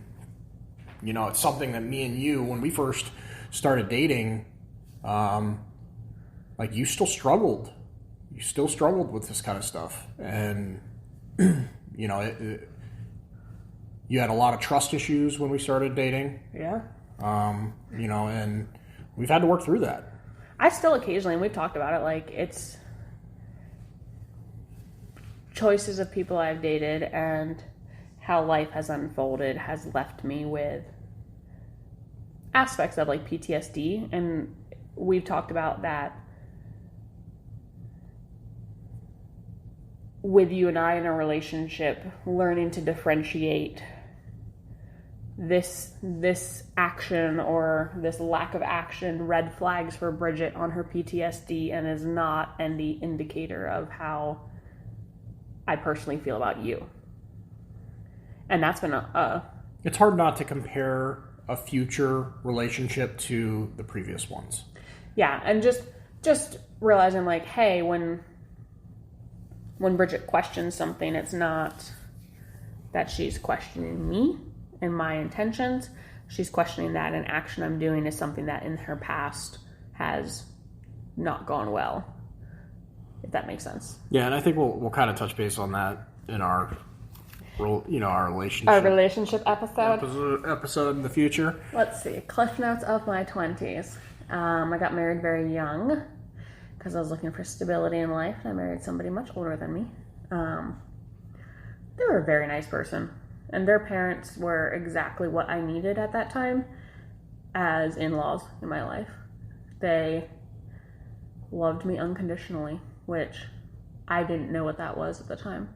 it's something that me and you, when we first started dating, you still struggled. You still struggled with this kind of stuff. And, you had a lot of trust issues when we started dating. Yeah. And we've had to work through that. I still occasionally, and we've talked about it, it's choices of people I've dated and how life has unfolded has left me with aspects of PTSD, and we've talked about that with you and I in a relationship, learning to differentiate this action or this lack of action, red flags for Bridget on her PTSD, and is not any indicator of how I personally feel about you. And that's been it's hard not to compare a future relationship to the previous ones. Yeah, and just realizing hey, when Bridget questions something, it's not that she's questioning me and my intentions. She's questioning that an action I'm doing is something that in her past has not gone well, if that makes sense. Yeah, and I think we'll kind of touch base on that in our relationship. Our relationship episode in the future. Let's see. Cliff notes of my 20s. I got married very young because I was looking for stability in life. I married somebody much older than me. They were a very nice person, and their parents were exactly what I needed at that time as in-laws in my life. They loved me unconditionally, which I didn't know what that was at the time.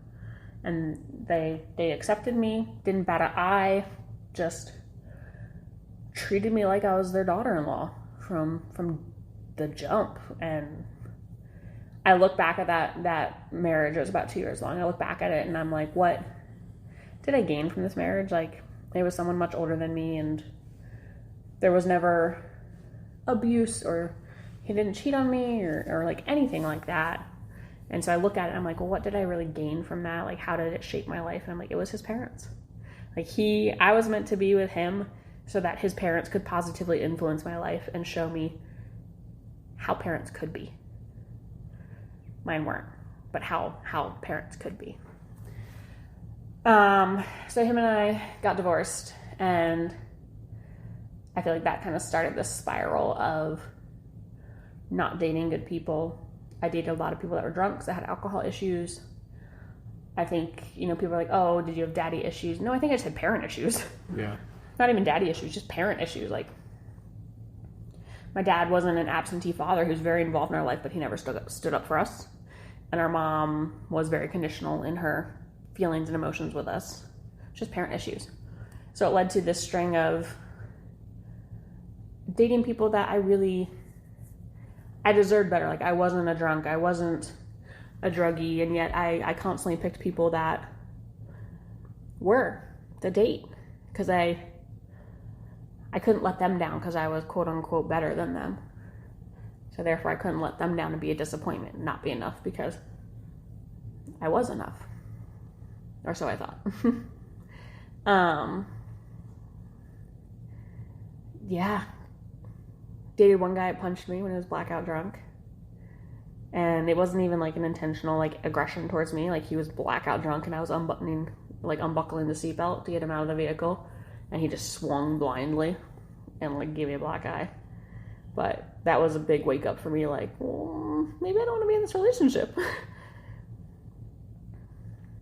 And they accepted me, didn't bat an eye, just treated me like I was their daughter-in-law from the jump. And I look back at that marriage. It was about 2 years long. I look back at it and I'm like, what did I gain from this marriage? It was someone much older than me, and there was never abuse, or he didn't cheat on me or anything like that. And so I look at it and I'm like, well, what did I really gain from that? How did it shape my life? And I'm like, it was his parents. I was meant to be with him so that his parents could positively influence my life and show me how parents could be. Mine weren't, but how parents could be. So him and I got divorced, and I feel like that kind of started this spiral of not dating good people. I dated a lot of people that were drunks, that had alcohol issues. I think, people are like, oh, did you have daddy issues? No, I think I just had parent issues. Yeah. Not even daddy issues, just parent issues. My dad wasn't an absentee father. He was very involved in our life, but he never stood up for us. And our mom was very conditional in her feelings and emotions with us. Just parent issues. So it led to this string of dating people that I deserved better. Like, I wasn't a drunk, I wasn't a druggie, and yet I constantly picked people that were to date, because I couldn't let them down because I was quote unquote better than them. So therefore I couldn't let them down and be a disappointment and not be enough, because I was enough. Or so I thought. Yeah. Dated one guy that punched me when he was blackout drunk. And it wasn't even like an intentional like aggression towards me. Like, he was blackout drunk and I was unbuckling the seatbelt to get him out of the vehicle. And he just swung blindly and like gave me a black eye. But that was a big wake up for me, like, well, maybe I don't want to be in this relationship.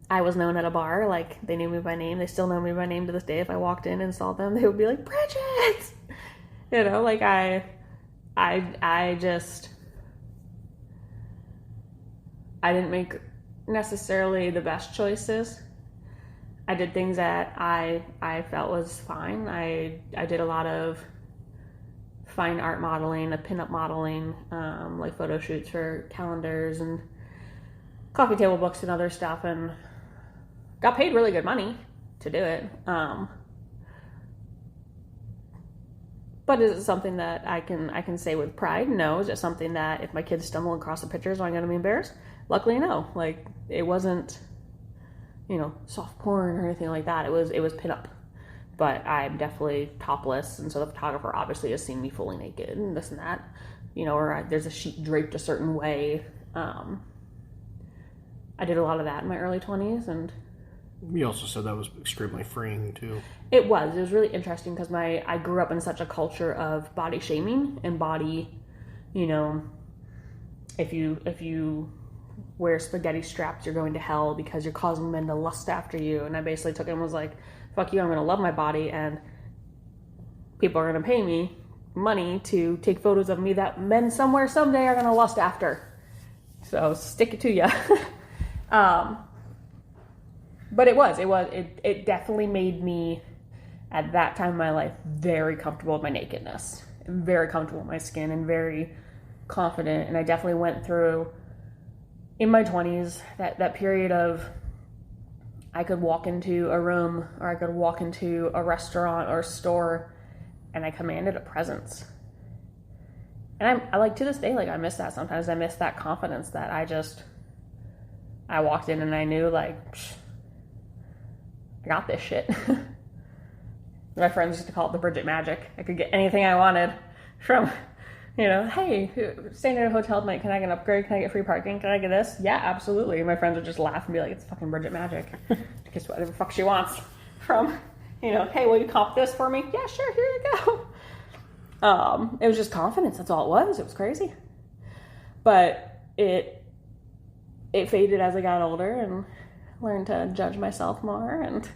I was known at a bar, like, they knew me by name. They still know me by name to this day. If I walked in and saw them, they would be like, Bridget! You know, like, I didn't make necessarily the best choices. I did things that I felt was fine. I did a lot of fine art modeling, pinup modeling, like photo shoots for calendars and coffee table books and other stuff, and got paid really good money to do it. But is it something that I can say with pride? No. Is it something that if my kids stumble across the pictures, am I going to be embarrassed? Luckily, no. Like, it wasn't, soft porn or anything like that. It was pinup. But I'm definitely topless, and so the photographer obviously has seen me fully naked and this and that, or there's a sheet draped a certain way. I did a lot of that in my early 20s, and you also said that was extremely freeing too. It was really interesting because I grew up in such a culture of body shaming and body, if you wear spaghetti straps, you're going to hell because you're causing men to lust after you. And I basically took it and was like, fuck you, I'm going to love my body, and people are going to pay me money to take photos of me that men somewhere someday are going to lust after. So stick it to ya. But it definitely made me, at that time in my life, very comfortable with my nakedness, very comfortable with my skin, and very confident. And I definitely went through, in my 20s, that period of, I could walk into a room, or I could walk into a restaurant or a store, and I commanded a presence. And I like, to this day, like, I miss that sometimes. I miss that confidence that I walked in and I knew, like, I got this shit. My friends used to call it the Bridget magic. I could get anything I wanted from, hey, staying in a hotel tonight, can I get an upgrade? Can I get free parking? Can I get this? Yeah, absolutely. And my friends would just laugh and be like, it's fucking Bridget magic. Guess whatever the fuck she wants. From, hey, will you comp this for me? Yeah, sure, here you go. It was just confidence. That's all it was. It was crazy. But it faded as I got older and learned to judge myself more and,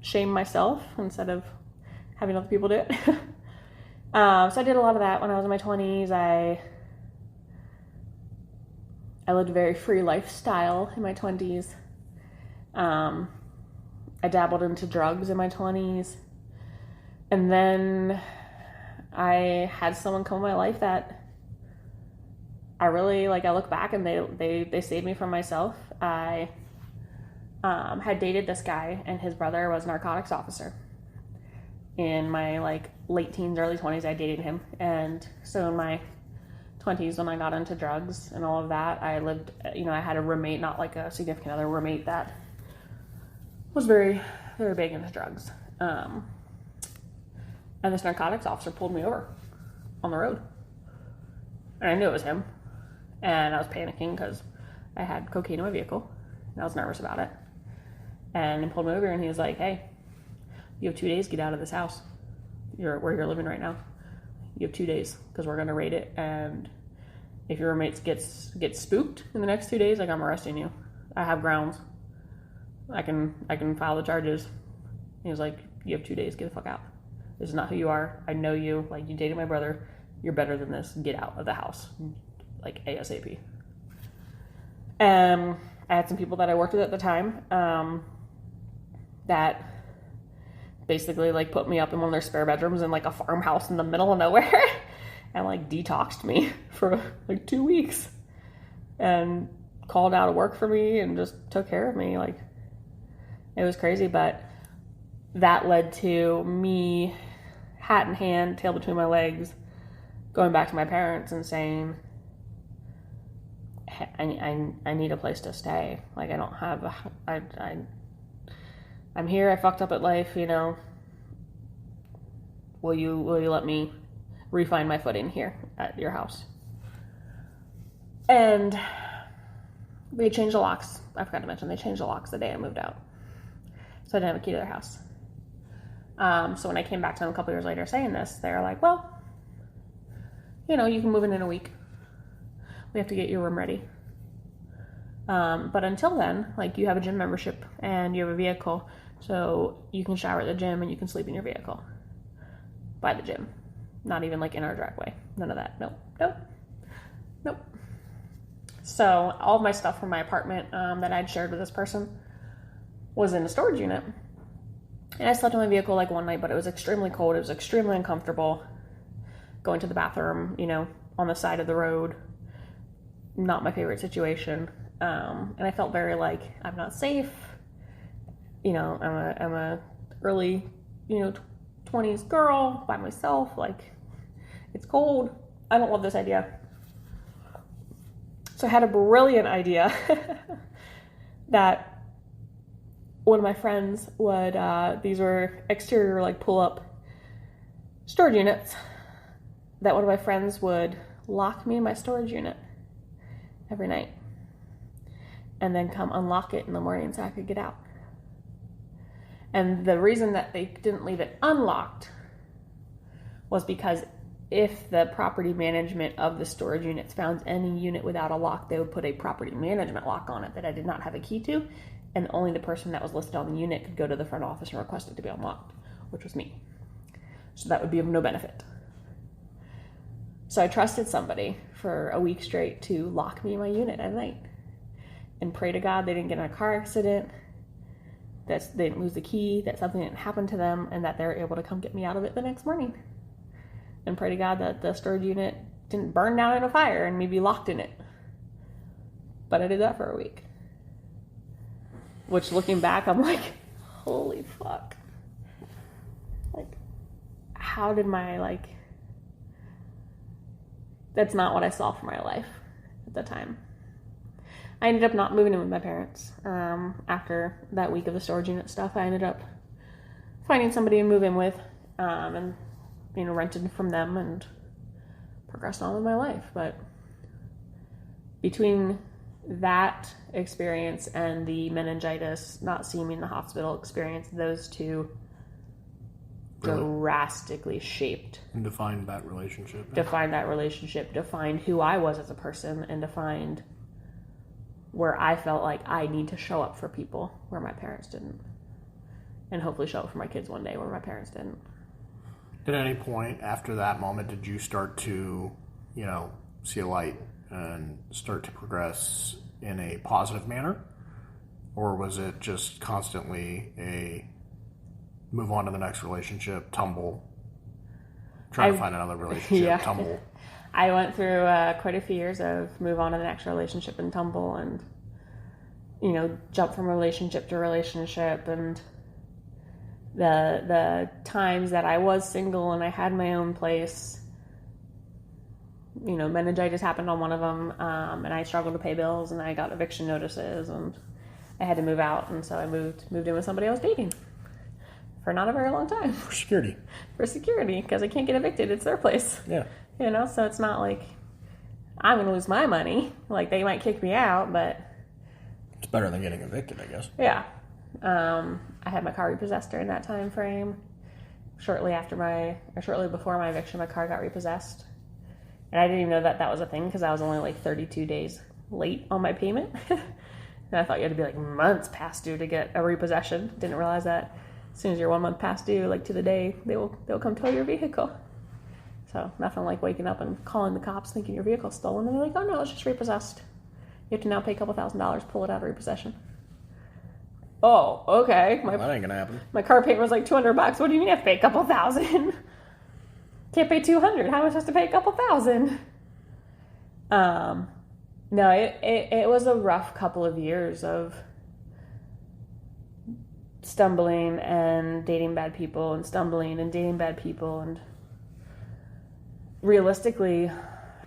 shame myself instead of having other people do it. So I did a lot of that when I was in my 20s. I lived a very free lifestyle in my 20s. I dabbled into drugs in my 20s. And then I had someone come in my life that I really, I look back and they saved me from myself. I had dated this guy, and his brother was a narcotics officer. In my late teens, early 20s, I dated him. And so in my 20s, when I got into drugs and all of that, I lived, I had a roommate, not like a significant other, roommate that was very, very big into drugs. And this narcotics officer pulled me over on the road. And I knew it was him. And I was panicking because I had cocaine in my vehicle. And I was nervous about it. And he pulled me over and he was like, hey, you have 2 days to get out of this house. Where you're living right now. You have 2 days because we're going to raid it. And if your roommate gets spooked in the next 2 days, I'm arresting you. I have grounds. I can file the charges. He was like, you have 2 days, get the fuck out. This is not who you are. I know you. You dated my brother. You're better than this. Get out of the house. ASAP. I had some people that I worked with at the time that basically put me up in one of their spare bedrooms in a farmhouse in the middle of nowhere. and like detoxed me for like 2 weeks and called out of work for me and just took care of me. Like, it was crazy, but that led to me, hat in hand, tail between my legs, going back to my parents and saying, I need a place to stay. Like, I don't have I'm here, I fucked up at life, you know. Will you let me refine my footing here at your house? And they changed the locks. I forgot to mention, they changed the locks the day I moved out. So I didn't have a key to their house. So when I came back to them a couple years later saying this, they were like, well, you know, you can move in a week. We have to get your room ready. But until then, like, you have a gym membership and you have a vehicle, so you can shower at the gym and you can sleep in your vehicle by the gym. Not even like in our driveway. None of that. Nope. So all of my stuff from my apartment that I'd shared with this person was in a storage unit. And I slept in my vehicle like one night, but it was extremely cold. It was extremely uncomfortable going to the bathroom, you know, on the side of the road. Not my favorite situation. And I felt very like, I'm not safe. You know, I'm a early, you know, 20s girl by myself. Like, it's cold. I don't love this idea. So I had a brilliant idea that one of my friends would, these were exterior, like, pull-up storage units, that one of my friends would lock me in my storage unit every night and then come unlock it in the morning so I could get out. And the reason that they didn't leave it unlocked was because if the property management of the storage units found any unit without a lock, they would put a property management lock on it that I did not have a key to, and only the person that was listed on the unit could go to the front office and request it to be unlocked, which was me. So that would be of no benefit. So I trusted somebody for a week straight to lock me in my unit at night and pray to God they didn't get in a car accident, that they didn't lose the key, that something didn't happen to them, and that they were able to come get me out of it the next morning. And pray to God that the storage unit didn't burn down in a fire and me be locked in it. But I did that for a week. Which, looking back, I'm like, holy fuck. Like, how did that's not what I saw for my life at the time. I ended up not moving in with my parents. After that week of the storage unit stuff, I ended up finding somebody to move in with, and, you know, rented from them and progressed on with my life. But between that experience and the meningitis, not seeing me in the hospital experience, those two drastically shaped and defined that relationship. Defined who I was as a person, and defined where I felt like I need to show up for people where my parents didn't. And hopefully show up for my kids one day where my parents didn't. At any point after that moment, did you start to, you know, see a light and start to progress in a positive manner? Or was it just constantly a move on to the next relationship, tumble, try to find another relationship, tumble? I went through quite a few years of move on to the next relationship and tumble, and, you know, jump from relationship to relationship. And the times that I was single and I had my own place, you know, meningitis happened on one of them, and I struggled to pay bills, and I got eviction notices, and I had to move out, and so I moved in with somebody I was dating for not a very long time. For security, because I can't get evicted. It's their place. Yeah. You know, so it's not like I'm going to lose my money. Like, they might kick me out, but it's better than getting evicted, I guess. Yeah. I had my car repossessed during that time frame. Shortly before my eviction, my car got repossessed. And I didn't even know that was a thing, because I was only like 32 days late on my payment. And I thought you had to be like months past due to get a repossession. Didn't realize that as soon as you're 1 month past due, like to the day, they'll come tow your vehicle. So nothing like waking up and calling the cops thinking your vehicle's stolen, and they're like, oh no, it's just repossessed. You have to now pay a couple $1,000s, pull it out of repossession. Oh, okay. That ain't gonna happen. My car payment was like $200. What do you mean I have to pay a couple $1,000? Can't pay $200. How am I supposed to pay a couple thousand? No, it was a rough couple of years of stumbling and dating bad people and stumbling and dating bad people. And realistically,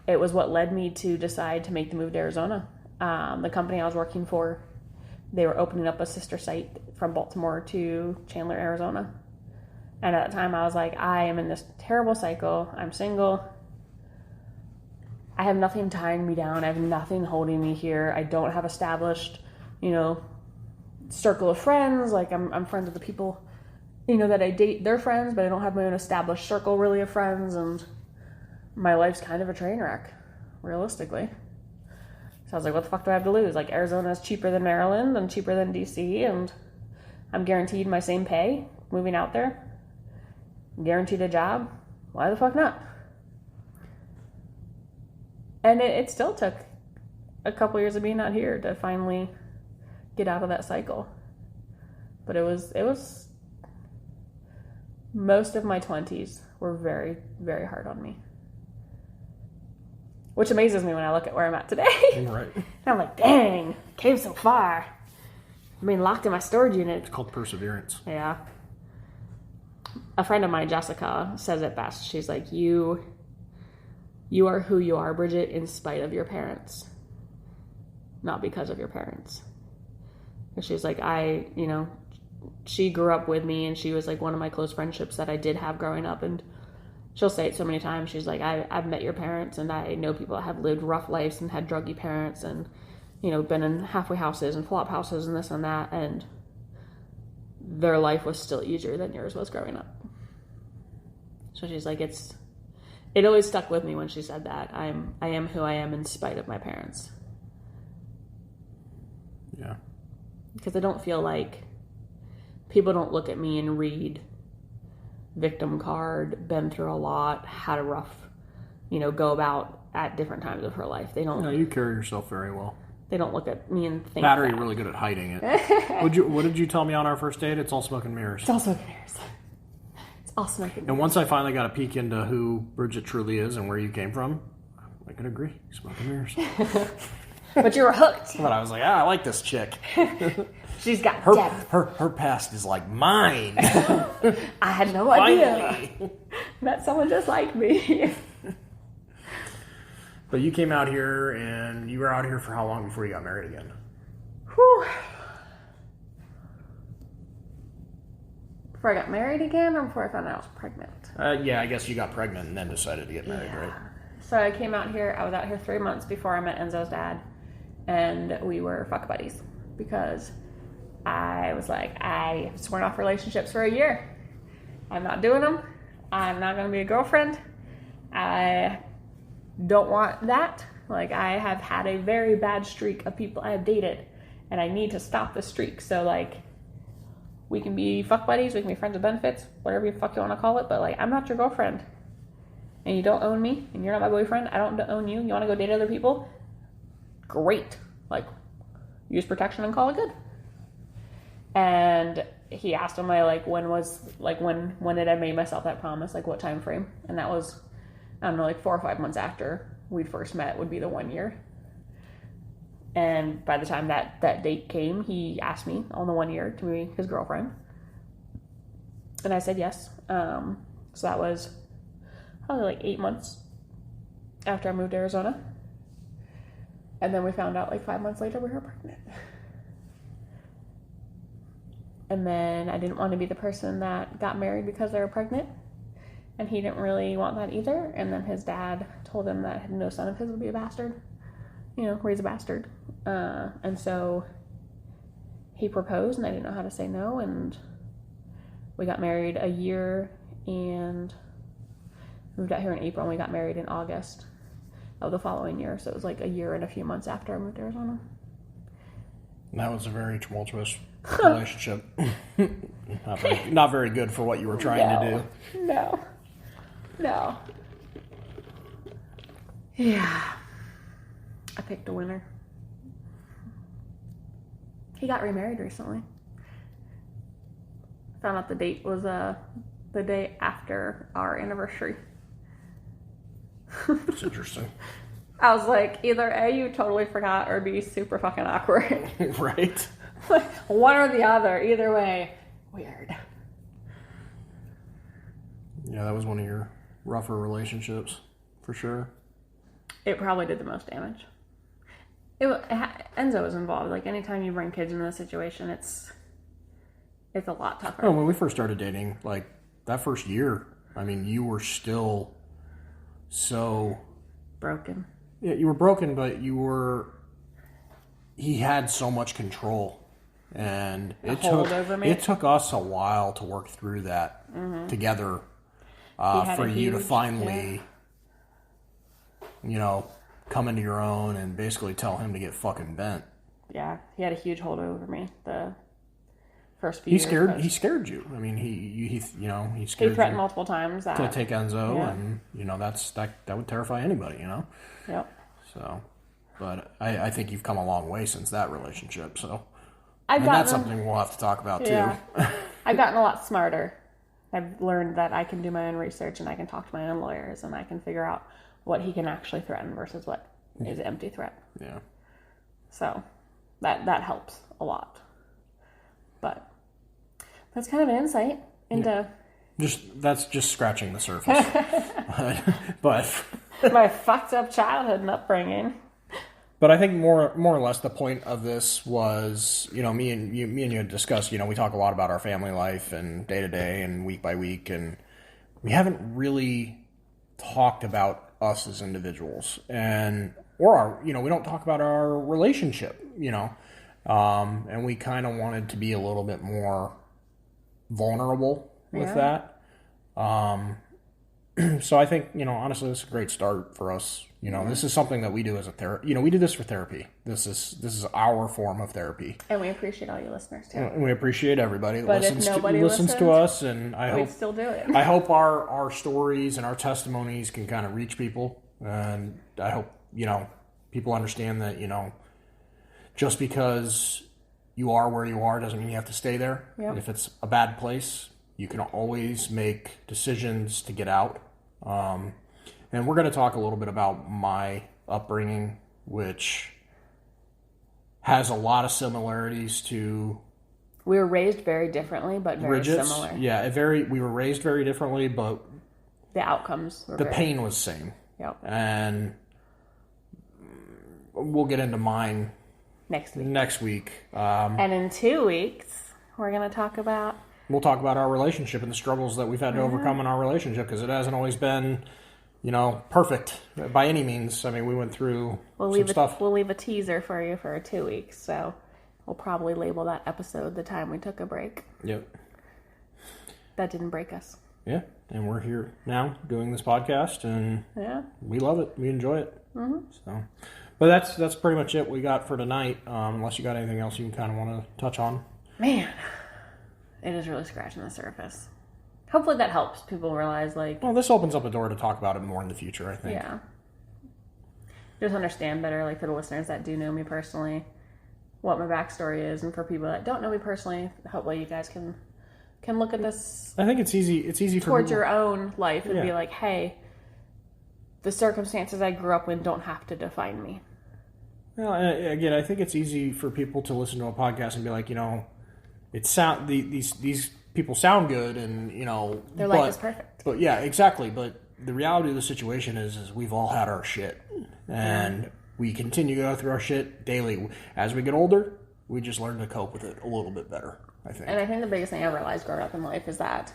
it was what led me to decide to make the move to Arizona. The company I was working for, they were opening up a sister site from Baltimore to Chandler, Arizona. And at that time, I was like, I am in this terrible cycle. I'm single. I have nothing tying me down. I have nothing holding me here. I don't have established, circle of friends. Like, I'm friends with the people, that I date. They're friends, but I don't have my own established circle, really, of friends. And my life's kind of a train wreck, realistically. So I was like, what the fuck do I have to lose? Like, Arizona is cheaper than Maryland and cheaper than DC, and I'm guaranteed my same pay moving out there. Guaranteed a job. Why the fuck not? And it still took a couple years of being out here to finally get out of that cycle. But it was most of my 20s were very, very hard on me. Which amazes me when I look at where I'm at today. Right. And I'm like, dang, came so far. I mean, locked in my storage unit. It's called perseverance. Yeah. A friend of mine, Jessica, says it best. She's like, you are who you are, Bridget, in spite of your parents. Not because of your parents. And she's like, she grew up with me, and she was like one of my close friendships that I did have growing up. And she'll say it so many times. She's like, I've met your parents, and I know people that have lived rough lives and had druggy parents and, been in halfway houses and flop houses and this and that. And their life was still easier than yours was growing up. So she's like, it always stuck with me when she said that. I am who I am in spite of my parents. Yeah. Because I don't feel like people don't look at me and read victim card, been through a lot, had a rough, go about at different times of her life. They don't. No, you carry yourself very well. They don't look at me and think That or that. you're really good at hiding it. What did you tell me on our first date? It's all smoke and mirrors. It's all smoke and mirrors. It's all smoke and mirrors. And once I finally got a peek into who Bridget truly is and where you came from, I could agree. Smoke and mirrors. But you were hooked. But I was like, I like this chick. She's got Her depth. her past is like mine. I had no idea. Met someone just like me. But you came out here, and you were out here for how long before you got married again? Whew. Before I got married again, or before I found out I was pregnant? Yeah, I guess you got pregnant and then decided to get married, right? So I came out here, I was out here 3 months before I met Enzo's dad, and we were fuck buddies because I was like, I have sworn off relationships for a year. I'm not doing them. I'm not going to be a girlfriend. I don't want that. Like, I have had a very bad streak of people I have dated, and I need to stop the streak. So, like, we can be fuck buddies, we can be friends with benefits, whatever the fuck you want to call it, but, like, I'm not your girlfriend. And you don't own me, and you're not my boyfriend. I don't own you. You want to go date other people? Great. Like, use protection and call it good. And he asked him, when did I make myself that promise? Like, what time frame? And that was, I don't know, like 4 or 5 months after we'd first met would be the 1 year. And by the time that date came, he asked me on the 1 year to be his girlfriend. And I said yes. So that was probably like 8 months after I moved to Arizona. And then we found out like 5 months later we were pregnant. And then I didn't want to be the person that got married because they were pregnant. And he didn't really want that either. And then his dad told him that no son of his would be a bastard. Raise a bastard. And so he proposed, and I didn't know how to say no. And we got married a year and moved out here in April, and we got married in August of the following year. So it was like a year and a few months after I moved to Arizona. That was a very tumultuous relationship. Not very good for what you were trying to do. No. Yeah. I picked a winner. He got remarried recently. Found out the date was the day after our anniversary. It's interesting. I was like, either A, you totally forgot, or B, super fucking awkward. Right? One or the other. Either way, weird. Yeah, that was one of your rougher relationships, for sure. It probably did the most damage. Enzo was involved. Like, anytime you bring kids into a situation, it's a lot tougher. Oh, when we first started dating, like, that first year, I mean, you were still so... broken. Yeah, you were broken, but he had so much control. And it took us a while to work through that together for you to finally, come into your own and basically tell him to get fucking bent. Yeah, he had a huge hold over me the first few years. He scared you. I mean, he scared He threatened you multiple times to take Enzo, and that would terrify anybody, Yep. So, but I think you've come a long way since that relationship. So, that's something we'll have to talk about too. I've gotten a lot smarter. I've learned that I can do my own research and I can talk to my own lawyers and I can figure out what he can actually threaten versus what is an empty threat. Yeah. So that helps a lot. But that's kind of an insight into that's just scratching the surface. but my fucked up childhood and upbringing. But I think more or less the point of this was, me and you had discussed, we talk a lot about our family life and day to day and week by week, and we haven't really talked about us as individuals, or we don't talk about our relationship, and we kind of wanted to be a little bit more vulnerable with that. So I think, honestly, this is a great start for us. This is something that we do as a therapy. We do this for therapy. This is our form of therapy. And we appreciate all you listeners too. And we appreciate everybody that but listens to us, and we'd still do it. I hope our stories and our testimonies can kind of reach people, and I hope people understand that just because you are where you are doesn't mean you have to stay there. Yep. If it's a bad place, you can always make decisions to get out. And we're going to talk a little bit about my upbringing, which has a lot of similarities to... We were raised very differently, but very Bridget's. similar. Yeah, we were raised very differently, but... The outcomes were the pain was the same. Yep. And we'll get into mine next week. And in 2 weeks, we're going to talk about... We'll talk about our relationship and the struggles that we've had to overcome in our relationship, because it hasn't always been, perfect by any means. I mean, we went through some stuff. We'll leave a teaser for you for 2 weeks, so we'll probably label that episode the time we took a break. Yep. That didn't break us. Yeah, and we're here now doing this podcast, and we love it. We enjoy it. Mm-hmm. So, but that's pretty much it we got for tonight, unless you got anything else you kind of want to touch on. Man, it is really scratching the surface. Hopefully that helps people realize, well, this opens up a door to talk about it more in the future, I think. Yeah. Just understand better, for the listeners that do know me personally, what my backstory is, and for people that don't know me personally, hopefully you guys can look at this. I think it's easy. It's easy for towards people. your own life and be like, hey, the circumstances I grew up in don't have to define me. Well, again, I think it's easy for people to listen to a podcast and be like, these people sound good, and their life is perfect. But yeah, exactly. But the reality of the situation is we've all had our shit, and we continue to go through our shit daily. As we get older, we just learn to cope with it a little bit better, I think. And I think the biggest thing I realized growing up in life is that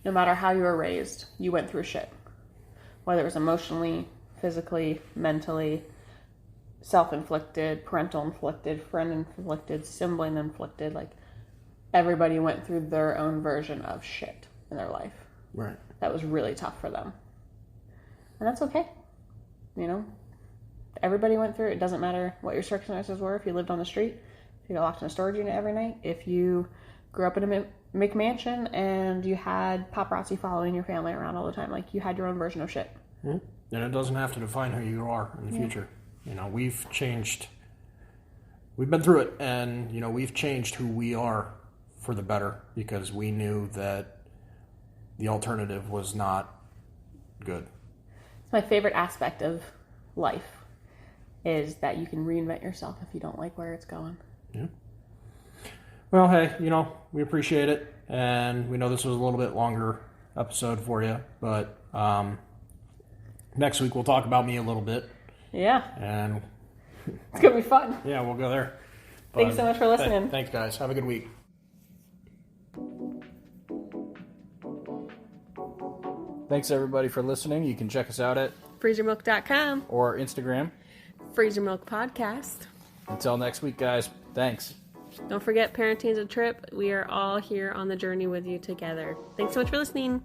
no matter how you were raised, you went through shit. Whether it was emotionally, physically, mentally, self-inflicted, parental-inflicted, friend-inflicted, sibling-inflicted, everybody went through their own version of shit in their life. Right. That was really tough for them. And that's okay. Everybody went through it. It doesn't matter what your circumstances were. If you lived on the street, if you got locked in a storage unit every night, if you grew up in a McMansion and you had paparazzi following your family around all the time, you had your own version of shit. Mm-hmm. And it doesn't have to define who you are in the future. We've changed. We've been through it, and, we've changed who we are for the better, because we knew that the alternative was not good. It's my favorite aspect of life is that you can reinvent yourself if you don't like where it's going. Yeah. Well, hey, we appreciate it, and we know this was a little bit longer episode for you, but next week we'll talk about me a little bit. Yeah. And it's going to be fun. Yeah, we'll go there. Thanks so much for listening. Thanks, guys. Have a good week. Thanks, everybody, for listening. You can check us out at freezermilk.com or Instagram. Freezer Milk Podcast. Until next week, guys. Thanks. Don't forget, parenting is a trip. We are all here on the journey with you together. Thanks so much for listening.